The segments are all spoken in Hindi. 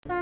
ग्रीब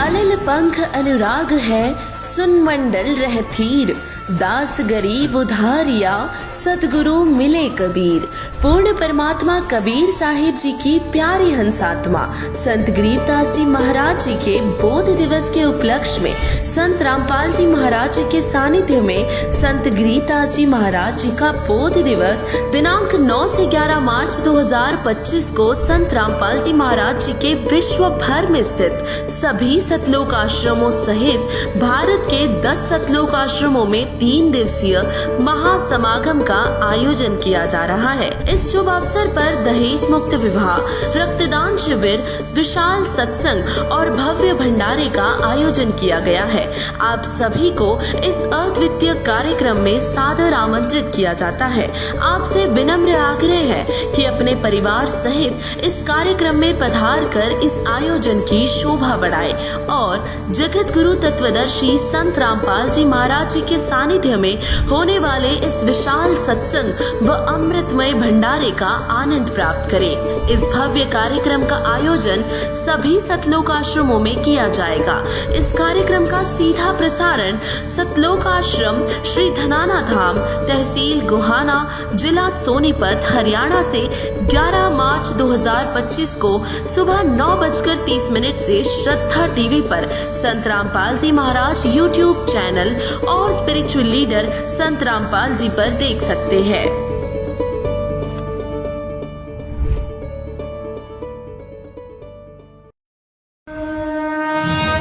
अलिल पंख अनुराग है, सुन मंडल रहथीर। दास गरीब उधारिया, सतगुरु मिले कबीर। पूर्ण परमात्मा कबीर साहिब जी की प्यारी हंसात्मा संत गरीबदास जी महाराज जी के बोध दिवस के उपलक्ष्य में संत रामपाल जी महाराज जी के सानिध्य में संत गरीबदास जी महाराज जी का बोध दिवस दिनांक 9 से 11 मार्च 2025 को संत रामपाल जी महाराज जी के विश्व भर में स्थित सभी सतलोक आश्रमों सहित भारत के 10 सतलोक आश्रमों में 3 दिवसीय महासमागम का आयोजन किया जा रहा है। इस शुभ अवसर पर दहेज मुक्त विवाह, रक्तदान शिविर, विशाल सत्संग और भव्य भंडारे का आयोजन किया गया है। आप सभी को इस अद्वितीय कार्यक्रम में सादर आमंत्रित किया जाता है। आपसे विनम्र आग्रह है कि अपने परिवार सहित इस कार्यक्रम में पधार कर इस आयोजन की शोभा बढ़ाए और जगत गुरु तत्वदर्शी संत रामपाल जी महाराज जी के सानिध्य में होने वाले इस विशाल सत्संग व अमृतमय भंडारे का आनंद प्राप्त करें। इस भव्य कार्यक्रम का आयोजन सभी सतलोक आश्रमों में किया जाएगा। इस कार्यक्रम का सीधा प्रसारण सतलोक आश्रम श्री धनाना धाम, तहसील गोहाना, जिला सोनीपत, हरियाणा से 11 मार्च 2025 को सुबह 9:30 से श्रद्धा टीवी पर संत रामपाल जी महाराज यूट्यूब चैनल और स्पिरिचुअल लीडर संत रामपाल जी पर देख सकते हैं।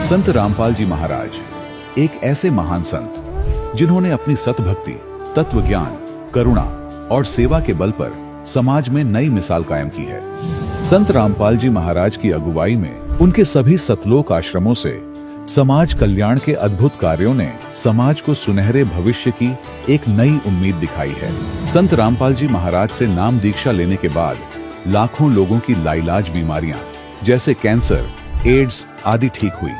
संत रामपाल जी महाराज एक ऐसे महान संत जिन्होंने अपनी सतभक्ति, तत्व ज्ञान, करुणा और सेवा के बल पर समाज में नई मिसाल कायम की है। संत रामपाल जी महाराज की अगुवाई में उनके सभी सतलोक आश्रमों से समाज कल्याण के अद्भुत कार्यों ने समाज को सुनहरे भविष्य की एक नई उम्मीद दिखाई है। संत रामपाल जी महाराज से नाम दीक्षा लेने के बाद लाखों लोगों की लाइलाज बीमारियां जैसे कैंसर, एड्स आदि ठीक हुई।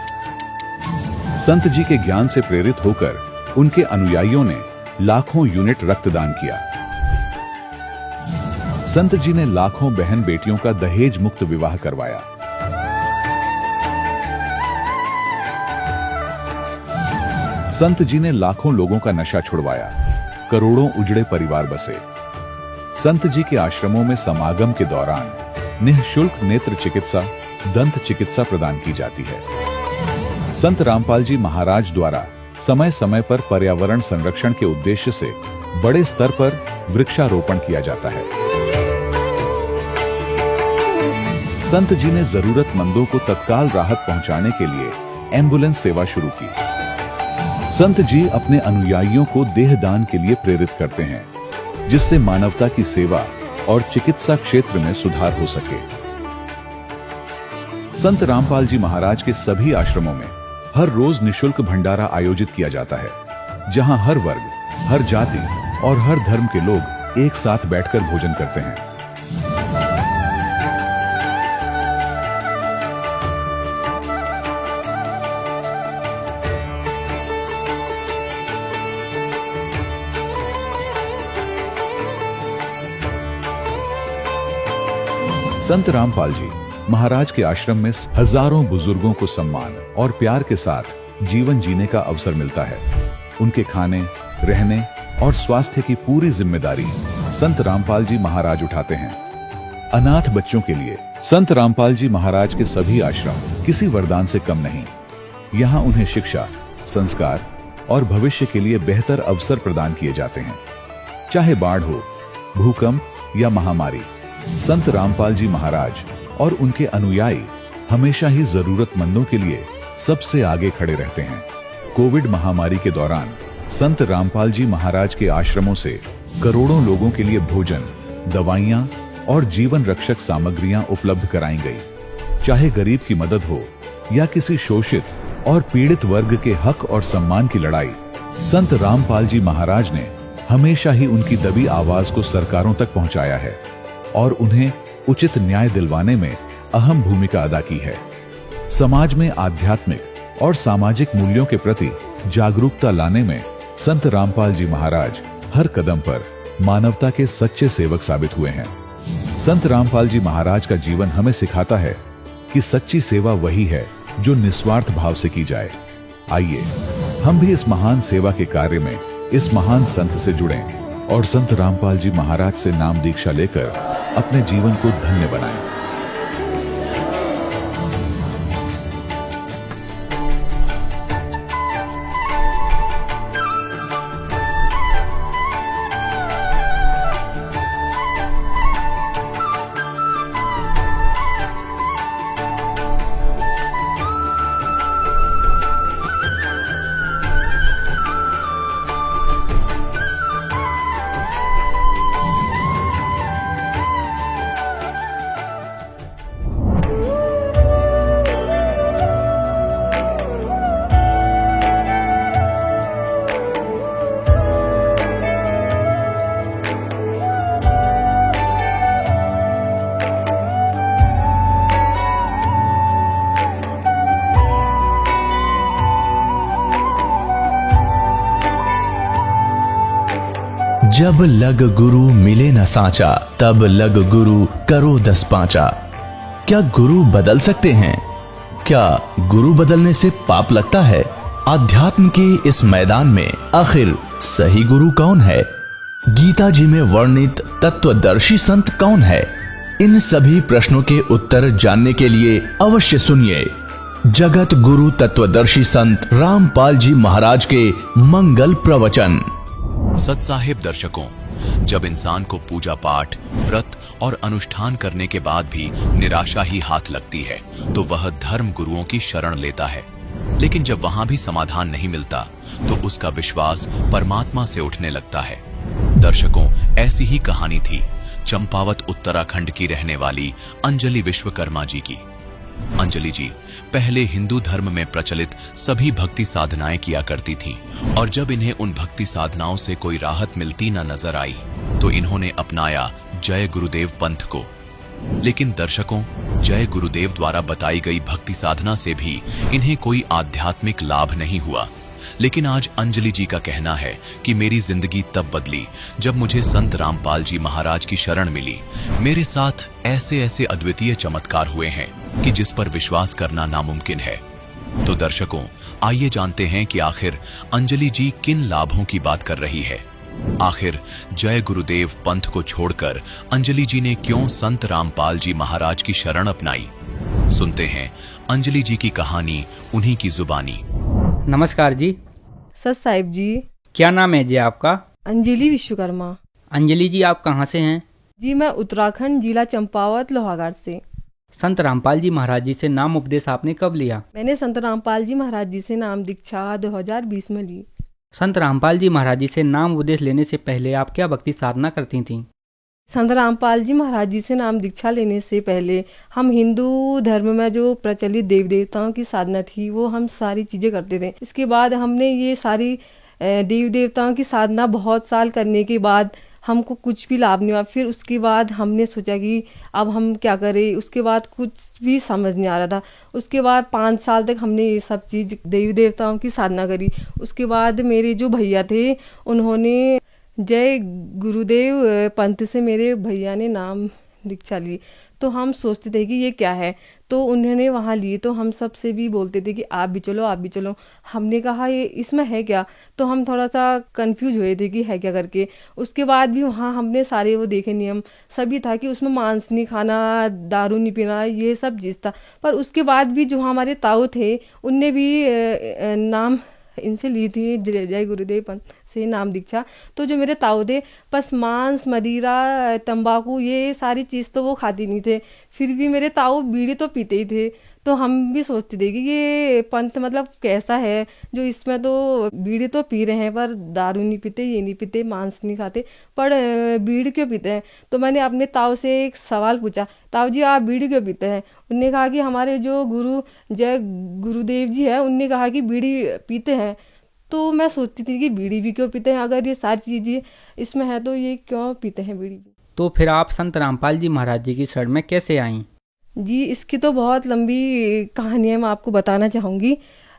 संत जी के ज्ञान से प्रेरित होकर उनके अनुयायियों ने लाखों यूनिट रक्तदान किया। संत जी ने लाखों बहन बेटियों का दहेज मुक्त विवाह करवाया। संत जी ने लाखों लोगों का नशा छुड़वाया, करोड़ों उजड़े परिवार बसे। संत जी के आश्रमों में समागम के दौरान निःशुल्क नेत्र चिकित्सा, दंत चिकित्सा प्रदान की जाती है। संत रामपाल जी महाराज द्वारा समय समय पर पर्यावरण संरक्षण के उद्देश्य से बड़े स्तर पर वृक्षारोपण किया जाता है। संत जी ने जरूरतमंदों को तत्काल राहत पहुंचाने के लिए एम्बुलेंस सेवा शुरू की। संत जी अपने अनुयायियों को देहदान के लिए प्रेरित करते हैं, जिससे मानवता की सेवा और चिकित्सा क्षेत्र में सुधार हो सके। संत रामपाल जी महाराज के सभी आश्रमों में हर रोज निःशुल्क भंडारा आयोजित किया जाता है, जहां हर वर्ग, हर जाति और हर धर्म के लोग एक साथ बैठकर भोजन करते हैं। संत रामपाल जी महाराज के आश्रम में हजारों बुजुर्गों को सम्मान और प्यार के साथ जीवन जीने का अवसर मिलता है। उनके खाने, रहने और स्वास्थ्य की पूरी जिम्मेदारी संत रामपाल जी महाराज उठाते हैं। अनाथ बच्चों के लिए संत रामपाल जी महाराज के सभी आश्रम किसी वरदान से कम नहीं। यहाँ उन्हें शिक्षा, संस्कार और भविष्य के लिए बेहतर अवसर प्रदान किए जाते हैं। चाहे बाढ़ हो, भूकंप या महामारी, संत रामपाल जी महाराज और उनके अनुयायी हमेशा ही जरूरतमंदों के लिए सबसे आगे खड़े रहते हैं। कोविड महामारी के दौरान संत रामपाल जी महाराज के आश्रमों से करोड़ों लोगों के लिए भोजन, दवाइयां और जीवन रक्षक सामग्रियां उपलब्ध कराई गई। चाहे गरीब की मदद हो या किसी शोषित और पीड़ित वर्ग के हक और सम्मान की लड़ाई, संत रामपाल जी महाराज ने हमेशा ही उनकी दबी आवाज को सरकारों तक पहुंचाया है और उन्हें उचित न्याय दिलवाने में अहम भूमिका अदा की है। समाज में आध्यात्मिक और सामाजिक मूल्यों के प्रति जागरूकता लाने में संत रामपाल जी महाराज हर कदम पर मानवता के सच्चे सेवक साबित हुए हैं। संत रामपाल जी महाराज का जीवन हमें सिखाता है कि सच्ची सेवा वही है जो निस्वार्थ भाव से की जाए। आइए हम भी इस महान सेवा के कार्य में इस महान संत से जुड़ें और संत रामपाल जी महाराज से नाम दीक्षा लेकर अपने जीवन को धन्य बनाएं। जब लग गुरु मिले न साचा, तब लग गुरु करो 10 पांचा। क्या गुरु बदल सकते हैं? क्या गुरु बदलने से पाप लगता है? अध्यात्म के इस मैदान में आखिर सही गुरु कौन है? गीता जी में वर्णित तत्वदर्शी संत कौन है? इन सभी प्रश्नों के उत्तर जानने के लिए अवश्य सुनिए जगत गुरु तत्वदर्शी संत रामपाल जी महाराज के मंगल प्रवचन। सत्साहिब दर्शकों, जब इंसान को पूजा पाठ, व्रत और अनुष्ठान करने के बाद भी निराशा ही हाथ लगती है तो वह धर्म गुरुओं की शरण लेता है। लेकिन जब वहां भी समाधान नहीं मिलता तो उसका विश्वास परमात्मा से उठने लगता है। दर्शकों, ऐसी ही कहानी थी चंपावत उत्तराखंड की रहने वाली अंजलि विश्वकर्मा जी की। अंजलि जी पहले हिंदू धर्म में प्रचलित सभी भक्ति साधनाएं किया करती थीं और जब इन्हें उन भक्ति साधनाओं से कोई राहत मिलती न नजर आई तो इन्होंने अपनाया जय गुरुदेव पंथ को। लेकिन दर्शकों, जय गुरुदेव द्वारा बताई गई भक्ति साधना से भी इन्हें कोई आध्यात्मिक लाभ नहीं हुआ। लेकिन आज अंजलि जी का कहना है कि मेरी जिंदगी तब बदली जब मुझे संत रामपाल जी महाराज की शरण मिली। मेरे साथ ऐसे ऐसे अद्वितीय चमत्कार हुए हैं कि जिस पर विश्वास करना नामुमकिन है। तो दर्शकों, आइए जानते हैं कि आखिर अंजलि जी किन लाभों की बात कर रही है। आखिर जय गुरुदेव पंथ को छोड़कर अंजलि जी ने क्यों संत रामपाल जी महाराज की शरण अपनाई? सुनते हैं अंजलि जी की कहानी उन्हीं की जुबानी। नमस्कार जी। सत साहिब जी। क्या नाम है जी आपका? अंजलि विश्वकर्मा। अंजलि जी, आप कहाँ से हैं? जी मैं उत्तराखंड, जिला चंपावत, लोहाघाट से। संत रामपाल जी महाराज जी से नाम उपदेश आपने कब लिया? मैंने संत रामपाल जी महाराज जी से नाम दीक्षा 2020 में ली। संत रामपाल जी महाराज जी से नाम उपदेश लेने से पहले आप क्या भक्ति साधना करती थीं? संत रामपाल जी महाराज जी से नाम दीक्षा लेने से पहले हम हिंदू धर्म में जो प्रचलित देव देवताओं की साधना थी वो हम सारी चीज़ें करते थे। इसके बाद हमने ये सारी देव देवताओं की साधना बहुत साल करने के बाद हमको कुछ भी लाभ नहीं हुआ। फिर उसके बाद हमने सोचा कि अब हम क्या करें। उसके बाद कुछ भी समझ नहीं आ रहा था। उसके बाद 5 साल तक हमने ये सब चीज़ देवी देवताओं की साधना करी। उसके बाद मेरे जो भैया थे उन्होंने जय गुरुदेव पंथ से मेरे भैया ने नाम दीक्षा ली। तो हम सोचते थे कि ये क्या है, तो उन्होंने वहाँ लिए तो हम सब से भी बोलते थे कि आप भी चलो, आप भी चलो। हमने कहा ये इसमें है क्या, तो हम थोड़ा सा कंफ्यूज हुए थे कि है क्या करके। उसके बाद भी वहाँ हमने सारे वो देखे नियम सभी था कि उसमें मांस नहीं खाना, दारू नहीं पीना, ये सब चीज़ था। पर उसके बाद भी जो हमारे ताऊ थे उनने भी नाम इनसे ली थी जय गुरुदेव पंथ से नाम दीक्षा। तो जो मेरे ताऊ थे बस मांस, मदिरा, तंबाकू ये सारी चीज़ तो वो खाती नहीं थे। फिर भी मेरे ताऊ बीड़ी तो पीते ही थे। तो हम भी सोचते थे कि ये पंथ मतलब कैसा है जो इसमें तो बीड़ी तो पी रहे हैं पर दारू नहीं पीते, ये नहीं पीते, मांस नहीं खाते, पर बीड़ी क्यों पीते हैं। तो मैंने अपने ताऊ से एक सवाल पूछा, ताऊ जी आप बीड़ी क्यों पीते हैं? उनने कहा कि हमारे जो गुरु जय गुरुदेव जी है उनने कहा कि बीड़ी पीते हैं। तो मैं सोचती थी कि बीड़ी भी क्यों पीते हैं, अगर ये सारी चीज़ें इसमें है तो ये क्यों पीते हैं बीड़ी भी। तो फिर आप संत रामपाल जी महाराज जी की शरण में कैसे आईं? जी इसकी तो बहुत लंबी कहानी है, मैं आपको बताना चाहूँगी।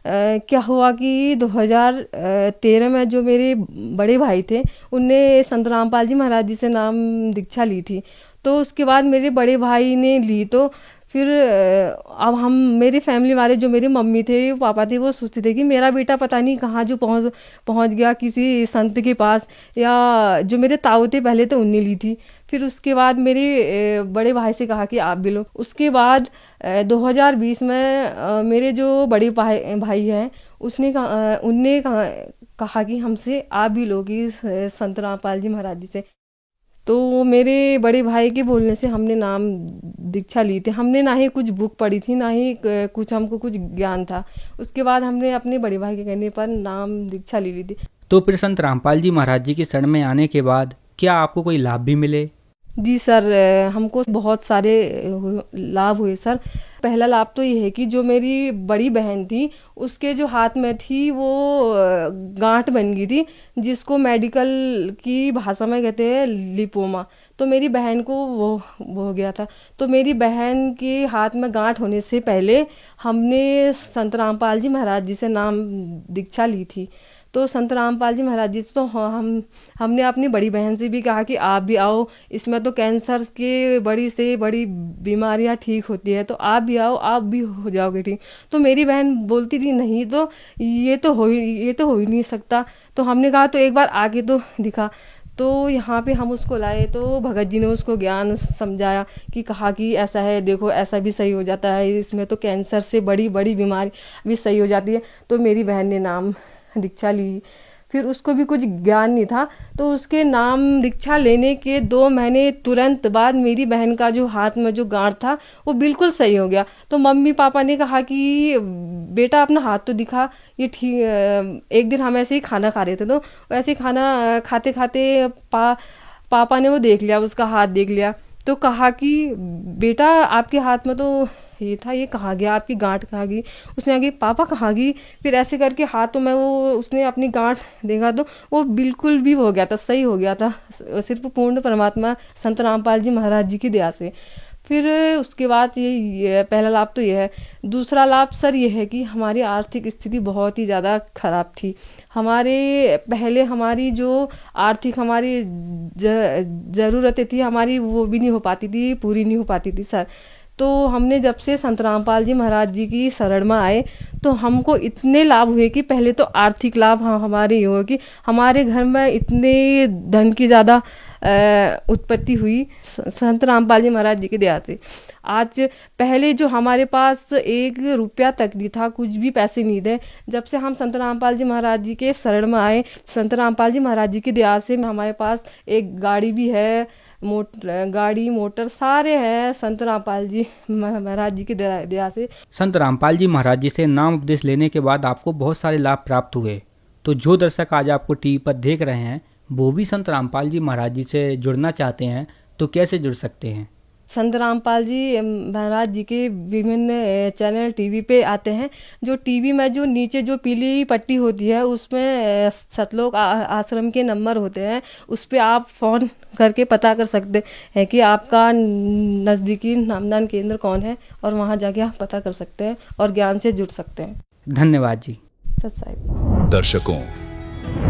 क्या हुआ कि 2013 में जो मेरे बड़े भाई थे उनने संत रामपाल जी महाराज जी से नाम दीक्षा ली थी। तो उसके बाद मेरे बड़े भाई ने ली, तो फिर अब हम मेरी फैमिली वाले जो मेरी मम्मी थे पापा थे वो सोचते थे कि मेरा बेटा पता नहीं कहाँ जो पहुँच पहुँच गया किसी संत के पास, या जो मेरे ताऊ थे पहले तो उनने ली थी। फिर उसके बाद मेरे बड़े भाई से कहा कि आप भी लो। उसके बाद 2020 में मेरे जो बड़े भाई भाई हैं उनने कहा कि हमसे आप भी लो कि संत रामपाल जी महाराज जी से। तो मेरे बड़े भाई के बोलने से हमने नाम दीक्षा ली थी। हमने ना ही कुछ बुक पढ़ी थी, ना ही कुछ हमको कुछ ज्ञान था। उसके बाद हमने अपने बड़े भाई के कहने पर नाम दीक्षा ले ली थी। तो फिर संत रामपाल जी महाराज जी की शरण में आने के बाद क्या आपको कोई लाभ भी मिले? जी सर, हमको बहुत सारे लाभ हुए सर। पहला लाभ तो ये है कि जो मेरी बड़ी बहन थी उसके जो हाथ में थी वो गांठ बन गई थी, जिसको मेडिकल की भाषा में कहते हैं लिपोमा। तो मेरी बहन को वो हो गया था। तो मेरी बहन के हाथ में गांठ होने से पहले हमने संत रामपाल जी महाराज जी से नाम दीक्षा ली थी। तो संत रामपाल जी महाराज जी से तो हमने अपनी बड़ी बहन से भी कहा कि आप भी आओ, इसमें तो कैंसर के बड़ी से बड़ी बीमारियां ठीक होती है, तो आप भी आओ, आप भी हो जाओगे ठीक। तो मेरी बहन बोलती थी नहीं, तो ये तो हो ही नहीं सकता। तो हमने कहा तो एक बार आके तो दिखा। तो यहाँ पे हम उसको लाए तो भगत जी ने उसको ज्ञान समझाया कि कहा कि ऐसा है, देखो ऐसा भी सही हो जाता है, इसमें तो कैंसर से बड़ी बड़ी बीमारी भी सही हो जाती है। तो मेरी बहन ने नाम दीक्षा ली। फिर उसको भी कुछ ज्ञान नहीं था, तो उसके नाम दीक्षा लेने के 2 महीने तुरंत बाद मेरी बहन का जो हाथ में जो गांठ था वो बिल्कुल सही हो गया। तो मम्मी पापा ने कहा कि बेटा अपना हाथ तो दिखा। ये ठीक, एक दिन हम ऐसे ही खाना खा रहे थे, तो ऐसे ही खाना खाते खाते पापा ने वो देख लिया, उसका हाथ देख लिया। तो कहा कि बेटा आपके हाथ में तो ये था, ये कहाँ गया, आपकी गांठ कहाँ गई? उसने आगे पापा कहाँ गई? फिर ऐसे करके हाथों में वो उसने अपनी गांठ देखा तो वो बिल्कुल भी हो गया था, सही हो गया था, सिर्फ पूर्ण परमात्मा संत रामपाल जी महाराज जी की दया से। फिर उसके बाद ये पहला लाभ तो ये है। दूसरा लाभ सर ये है कि हमारी आर्थिक स्थिति बहुत ही ज़्यादा खराब थी। पहले हमारी जो आर्थिक हमारी ज़रूरतें थी हमारी, वो भी नहीं हो पाती थी, पूरी नहीं हो पाती थी सर। तो हमने जब से संत रामपाल जी महाराज जी की शरण में आए तो हमको इतने लाभ हुए कि पहले तो आर्थिक लाभ हमारे ये हुए कि हमारे घर में इतने धन की ज़्यादा उत्पत्ति हुई संत रामपाल जी महाराज जी की दया से। आज पहले जो हमारे पास 1 रुपया तक नहीं था, कुछ भी पैसे नहीं थे, जब से हम संत रामपाल जी महाराज जी के शरण में आए, संत रामपाल जी महाराज जी की दया से हमारे पास एक गाड़ी भी है, गाड़ी मोटर सारे हैं संत रामपाल जी महाराज जी की दया से। संत रामपाल जी महाराज जी से नाम उपदेश लेने के बाद आपको बहुत सारे लाभ प्राप्त हुए। तो जो दर्शक आज आपको टीवी पर देख रहे हैं वो भी संत रामपाल जी महाराज जी से जुड़ना चाहते हैं तो कैसे जुड़ सकते हैं? संत रामपाल जी महाराज जी के विभिन्न चैनल टीवी पे आते हैं। जो टीवी में जो नीचे जो पीली पट्टी होती है उसमें सतलोक आश्रम के नंबर होते हैं, उस पे आप फ़ोन करके पता कर सकते हैं कि आपका नज़दीकी नामदान केंद्र कौन है, और वहाँ जाके आप पता कर सकते हैं और ज्ञान से जुड़ सकते हैं। धन्यवाद जी। सत साहिब। दर्शकों,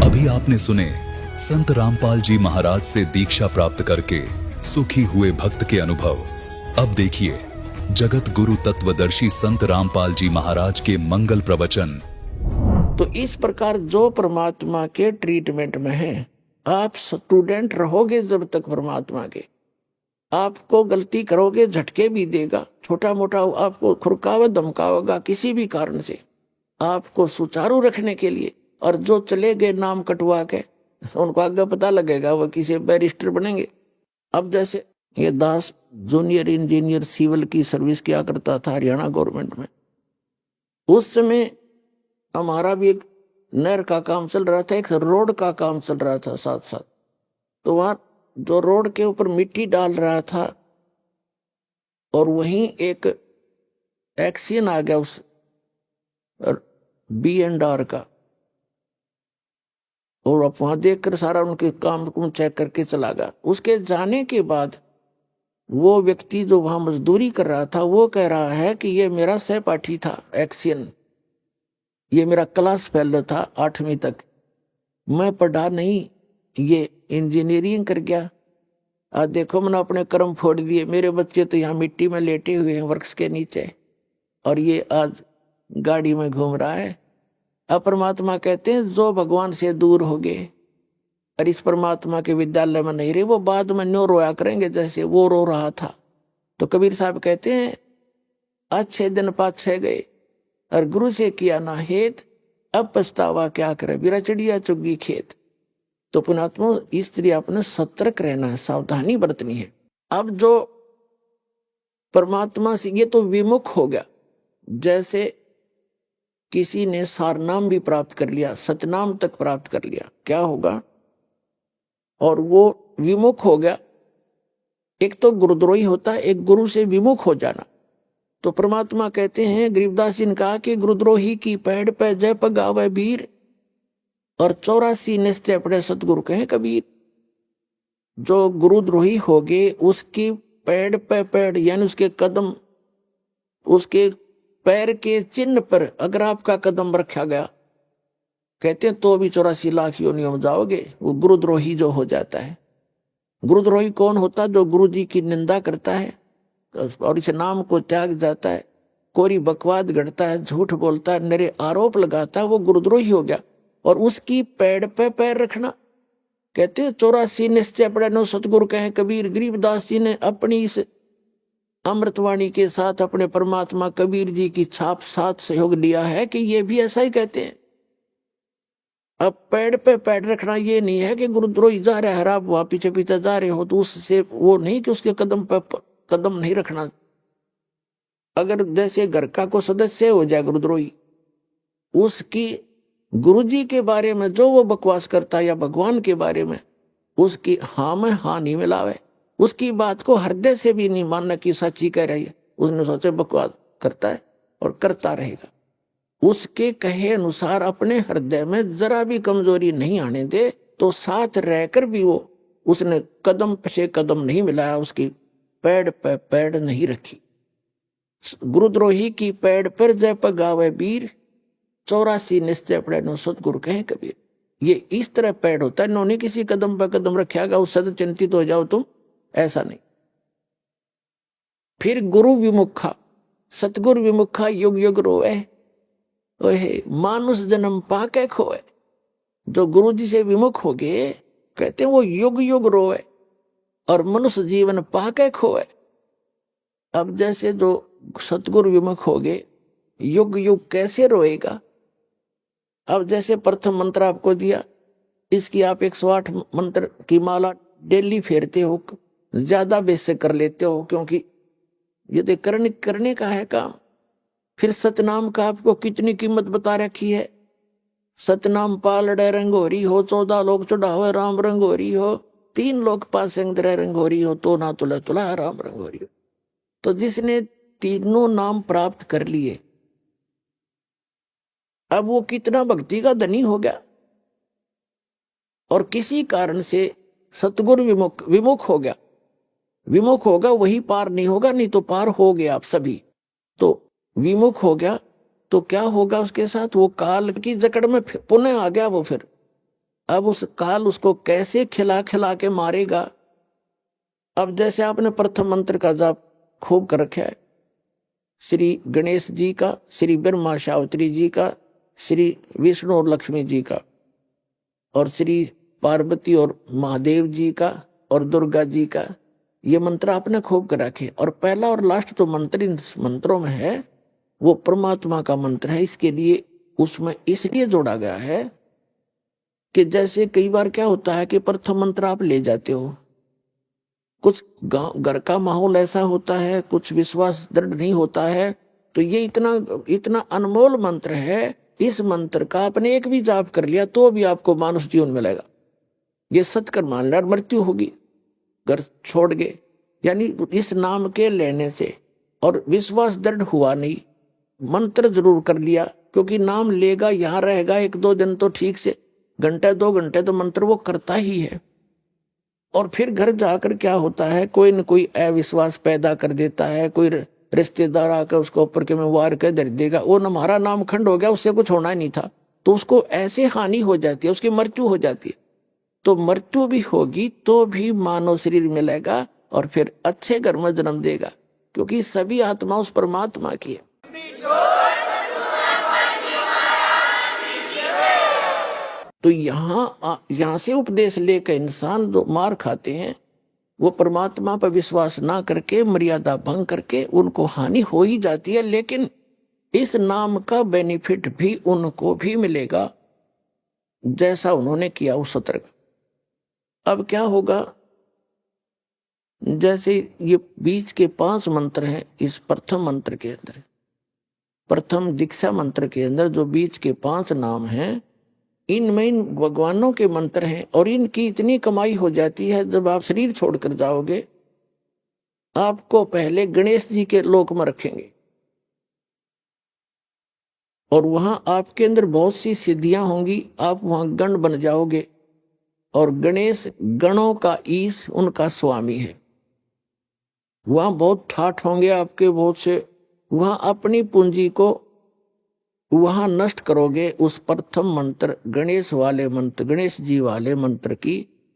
अभी आपने सुने संत रामपाल जी महाराज से दीक्षा प्राप्त करके सुखी हुए भक्त के अनुभव। अब देखिए जगत गुरु तत्वदर्शी संत रामपाल जी महाराज के मंगल प्रवचन। तो इस प्रकार जो परमात्मा के ट्रीटमेंट में है, आप स्टूडेंट रहोगे जब तक परमात्मा के, आपको गलती करोगे झटके भी देगा, छोटा मोटा आपको खुरकावा धमकावेगा किसी भी कारण से, आपको सुचारू रखने के लिए। और जो चले गए नाम कटवा के, उनको आगे पता लगेगा वो किसी बैरिस्टर बनेंगे। अब जैसे ये दास जूनियर इंजीनियर सिविल की सर्विस किया करता था हरियाणा गवर्नमेंट में, उस समय हमारा भी एक नहर का काम चल रहा था, एक रोड का काम चल रहा था साथ साथ। तो वहां जो रोड के ऊपर मिट्टी डाल रहा था और वहीं एक एक्सीडेंट आ गया उस B&R का, और अब वहां देखकर सारा उनके काम को चेक करके चला गया। उसके जाने के बाद वो व्यक्ति जो वहां मजदूरी कर रहा था वो कह रहा है कि ये मेरा सहपाठी था एक्सियन, ये मेरा क्लास फेलो था 8वीं तक, मैं पढ़ा नहीं, ये इंजीनियरिंग कर गया। आज देखो मैंने अपने कर्म फोड़ दिए, मेरे बच्चे तो यहाँ मिट्टी में लेटे हुए हैं वृक्ष के नीचे, और ये आज गाड़ी में घूम रहा है। अब परमात्मा कहते हैं जो भगवान से दूर हो गए और इस परमात्मा के विद्यालय में नहीं रहे, वो बाद में न्यो रोया करेंगे जैसे वो रो रहा था। तो कबीर साहब कहते हैं अच्छे दिन पाछे गए और गुरु से किया ना हेत, अब पछतावा क्या करे, बिरा चिड़िया चुगी खेत। तो पुणात्मा इसलिए अपने सतर्क रहना है, सावधानी बरतनी है। अब जो परमात्मा से ये तो विमुख हो गया, जैसे किसी ने सारनाम भी प्राप्त कर लिया, सतनाम तक प्राप्त कर लिया, क्या होगा, और वो विमुख हो गया। एक तो गुरुद्रोही होता है, एक गुरु से विमुख हो जाना। तो परमात्मा कहते हैं, गरीबदास जी ने कहा कि गुरुद्रोही की पैड़ पे जय पगावे वीर, और 84 निश्चय पड़े सतगुरु कहे कबीर। जो गुरुद्रोही हो गए उसकी पैड़ पे पैड़ यानी उसके कदम, उसके पैर के चिन्ह पर अगर आपका कदम रखा गया, कहते हैं तो भी 84 लाख योनियों में जाओगे, वो गुरुद्रोही जो हो जाता है। गुरुद्रोही कौन होता है? जो गुरु जी की निंदा करता है और इस नाम को त्याग जाता है, कोरी बकवाद गढ़ता है, झूठ बोलता है, नरे आरोप लगाता है, वो गुरुद्रोही हो गया। और उसकी पैड़ पे पैर रखना, कहते हैं 84 निश्चय पड़े नो सतगुरु कहे कबीर। गरीबदास जी ने अपनी इस अमृतवाणी के साथ अपने परमात्मा कबीर जी की छाप साथ सहयोग लिया है कि ये भी ऐसा ही कहते हैं। अब पैड़ पे पैड़ रखना ये नहीं है कि गुरुद्रोही जा रहा है, आप वहां पीछे पीछे जा रहे हो तो उससे वो नहीं कि उसके कदम पे कदम नहीं रखना। अगर जैसे घर का को सदस्य हो जाए गुरुद्रोही, उसकी गुरुजी के बारे में जो वो बकवास करता है या भगवान के बारे में, उसकी हाँ में हाँ नहीं मिलावे, उसकी बात को हृदय से भी नहीं मानना कि सच्ची कह रही है, उसने सोचे बकवास करता है और करता रहेगा। उसके कहे अनुसार अपने हृदय में जरा भी कमजोरी नहीं आने दे, तो साथ रहकर भी वो उसने कदम पे कदम नहीं मिलाया, उसकी पैड़ पे पैड़ नहीं रखी। गुरुद्रोही की पैड़ पर जय पगावे वीर, 84 निश्चय पड़े नो सतगुरु कहे कबीर। ये इस तरह पैड़ होता है, इन्होंने किसी कदम पर कदम रखेगा उससे तो चिंतित हो जाओ तुम, ऐसा नहीं। फिर गुरु विमुखा, सतगुरु विमुखा युग युग रोए, ओहे मानुष जन्म पाके खोए। जो गुरु जी से विमुख हो गए, कहते हैं वो युग युग रोए और मनुष्य जीवन पाके खोए। अब जैसे जो सतगुरु विमुख हो गए, युग युग कैसे रोएगा? अब जैसे प्रथम मंत्र आपको दिया, इसकी आप 108 मंत्र की माला डेली फेरते हो, ज्यादा बेस से कर लेते हो, क्योंकि ये तो करने का है काम। फिर सतनाम का आपको कितनी कीमत बता रखी है। सतनाम पालड़े रंगोरी हो, 14 लोग चढ़ावे राम रंगोरी हो, 3 लोग पास रंगोरी हो, तो ना तुला तुला राम रंगोरी हो। तो जिसने तीनों नाम प्राप्त कर लिए, अब वो कितना भक्ति का धनी हो गया। और किसी कारण से सतगुरु विमुख हो गया, विमुख होगा वही पार नहीं होगा, नहीं तो पार हो गया आप सभी। तो विमुख हो गया तो क्या होगा उसके साथ? वो काल की जकड़ में पुनः आ गया वो। फिर अब उस काल उसको कैसे खिला खिला के मारेगा? अब जैसे आपने प्रथम मंत्र का जाप खूब कर रखा है, श्री गणेश जी का, श्री ब्रह्मा शावत्री जी का, श्री विष्णु और लक्ष्मी जी का, और श्री पार्वती और महादेव जी का, और दुर्गा जी का, ये मंत्र आपने खूब कर रखे। और पहला और लास्ट तो मंत्र इन मंत्रों में है, वो परमात्मा का मंत्र है। इसके लिए उसमें इसलिए जोड़ा गया है कि जैसे कई बार क्या होता है कि प्रथम मंत्र आप ले जाते हो, कुछ घर का माहौल ऐसा होता है, कुछ विश्वास दृढ़ नहीं होता है, तो ये इतना अनमोल मंत्र है, इस मंत्र का आपने एक भी जाप कर लिया तो भी आपको मानुष जीवन मिलेगा। ये सत्कर मान लिया, मृत्यु होगी घर छोड़ गए, यानी इस नाम के लेने से, और विश्वास दृढ़ हुआ नहीं, मंत्र जरूर कर लिया, क्योंकि नाम लेगा यहां रहेगा 1-2 दिन तो ठीक से, घंटे 2 घंटे तो मंत्र वो करता ही है। और फिर घर जाकर क्या होता है, कोई न कोई अविश्वास पैदा कर देता है, कोई रिश्तेदार आकर उसको ऊपर के में वार कर धर देगा, वो न हमारा नाम खंड हो गया, उससे कुछ होना नहीं था, तो उसको ऐसे हानि हो जाती है, उसकी मृत्यु हो जाती है। तो मृत्यु भी होगी तो भी मानव शरीर मिलेगा और फिर अच्छे घर में जन्म देगा, क्योंकि सभी आत्मा उस परमात्मा की है। तो यहाँ से उपदेश लेकर इंसान जो मार खाते हैं वो परमात्मा पर विश्वास ना करके, मर्यादा भंग करके उनको हानि हो ही जाती है। लेकिन इस नाम का बेनिफिट भी उनको भी मिलेगा जैसा उन्होंने किया उस सत्र का। अब क्या होगा, जैसे ये बीच के 5 मंत्र हैं, इस प्रथम मंत्र के अंदर, प्रथम दीक्षा मंत्र के अंदर जो बीच के 5 नाम हैं, इनमें इन भगवानों के मंत्र हैं और इनकी इतनी कमाई हो जाती है। जब आप शरीर छोड़कर जाओगे, आपको पहले गणेश जी के लोक में रखेंगे और वहां आपके अंदर बहुत सी सिद्धियां होंगी, आप वहां गण बन जाओगे और गणेश गणों का ईश उनका स्वामी है। वहां बहुत ठाठ होंगे आपके बहुत से, वहां अपनी पूंजी को वहां नष्ट करोगे। उस प्रथम मंत्र गणेश वाले मंत्र, गणेश जी वाले मंत्र की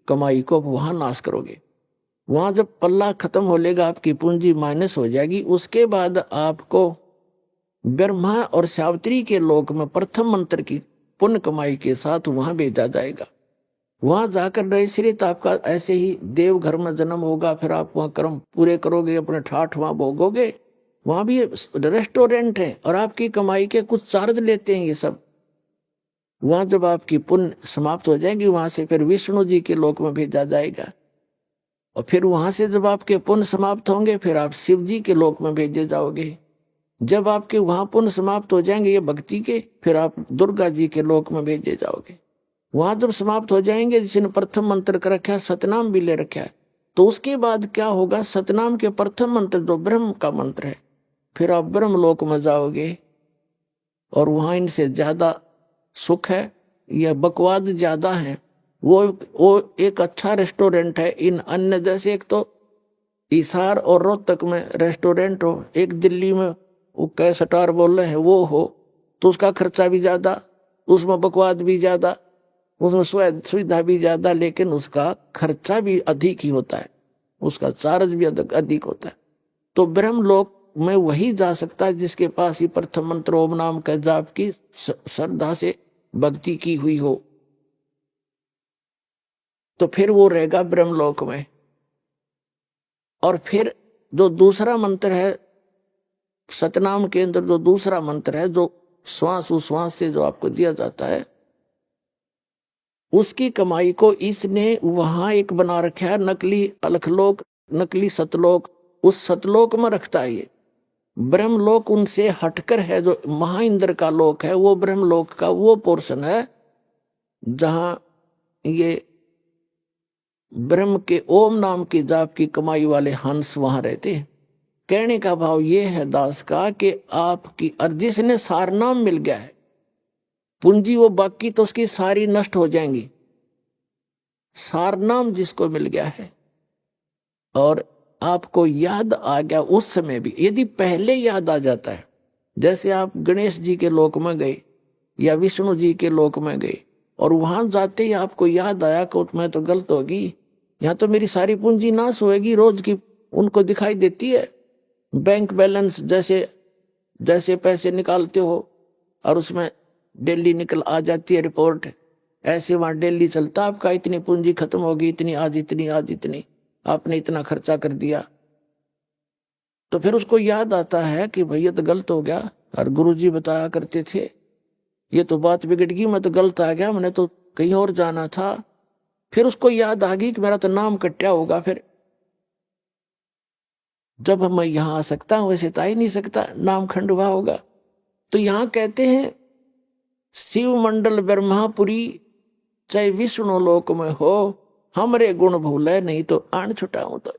कमाई को वहां नाश करोगे। वहां जब पल्ला खत्म हो लेगा, आपकी पूंजी माइनस हो जाएगी, उसके बाद आपको ब्रह्मा और सावित्री के लोक में प्रथम मंत्र की पुण्य कमाई के साथ वहां भेजा जाएगा। वहां जाकर नैश्रित आपका ऐसे ही देव घर में जन्म होगा, फिर आप वहां कर्म पूरे करोगे, अपने ठाठ वहां भोगोगे। वहां भी रेस्टोरेंट है और आपकी कमाई के कुछ चार्ज लेते हैं ये सब। वहां जब आपकी पुण्य समाप्त हो जाएगी, वहां से फिर विष्णु जी के लोक में भेजा जाएगा और फिर वहां से जब आपके पुण्य समाप्त होंगे, फिर आप शिव जी के लोक में भेजे जाओगे। जब आपके वहां पुण्य समाप्त हो जाएंगे ये भक्ति के, फिर आप दुर्गा जी के लोक में भेजे जाओगे। वहां जब समाप्त हो जाएंगे, जिसने प्रथम मंत्र का रखा है, सतनाम भी ले रखा है, तो उसके बाद क्या होगा, सतनाम के प्रथम मंत्र जो ब्रह्म का मंत्र है, फिर आप ब्रह्म लोक में जाओगे और वहां इनसे ज्यादा सुख है, यह बकवाद ज्यादा है। वो एक अच्छा रेस्टोरेंट है। इन अन्य जैसे एक तो हिसार और रोहतक में रेस्टोरेंट हो, एक दिल्ली में वो कै स्टार बोल रहे हैं वो हो, तो उसका खर्चा भी ज्यादा, उसमें बकवाद भी ज्यादा, उसमें सुविधा भी ज्यादा, लेकिन उसका खर्चा भी अधिक ही होता है, उसका चार्ज भी अधिक होता है। तो ब्रह्म लोक में वही जा सकता है जिसके पास ही प्रथम मंत्र ओम नाम का जाप की श्रद्धा से भक्ति की हुई हो, तो फिर वो रहेगा ब्रह्मलोक में। और फिर जो दूसरा मंत्र है सतनाम के अंदर, जो दूसरा मंत्र है जो श्वास उश्वास से जो आपको दिया जाता है, उसकी कमाई को इसने वहां एक बना रखा है, नकली अलखलोक, नकली सतलोक। उस सतलोक में रखता है ये ब्रह्मलोक, उनसे हटकर है जो महाइंद्र का लोक है, वो ब्रह्मलोक का वो पोर्शन है जहां ये ब्रह्म के ओम नाम की जाप की कमाई वाले हंस वहां रहते हैं। कहने का भाव ये है दास का कि आपकी और जिसने सारनाम मिल गया है, पूंजी वो बाकी तो उसकी सारी नष्ट हो जाएंगी। सारनाम जिसको मिल गया है और आपको याद आ गया उस समय भी, यदि पहले याद आ जाता है, जैसे आप गणेश जी के लोक में गए या विष्णु जी के लोक में गए और वहां जाते ही आपको याद आया कि मैं तो गलत होगी, यहाँ तो मेरी सारी पूंजी नाश होएगी, रोज की उनको दिखाई देती है बैंक बैलेंस, जैसे जैसे पैसे निकालते हो और उसमें डेली निकल आ जाती है रिपोर्ट, ऐसे वहां डेली चलता आपका इतनी पूंजी खत्म होगी, इतनी आज इतनी, आज इतनी, आपने इतना खर्चा कर दिया। तो फिर उसको याद आता है कि भैया तो गलत हो गया, और गुरुजी बताया करते थे ये तो बात बिगड़ गई, मैं तो गलत आ गया, मैंने तो कहीं और जाना था। फिर उसको याद आ गई कि मेरा तो नाम कट्या होगा, फिर जब मैं यहां आ सकता हूं वैसे तो आ ही नहीं सकता, नाम खंडवा होगा। तो यहां कहते हैं शिव मंडल ब्रह्मापुरी चाहे विष्णु लोक में हो, हमरे गुण भूले नहीं तो आन छुटाऊं। तो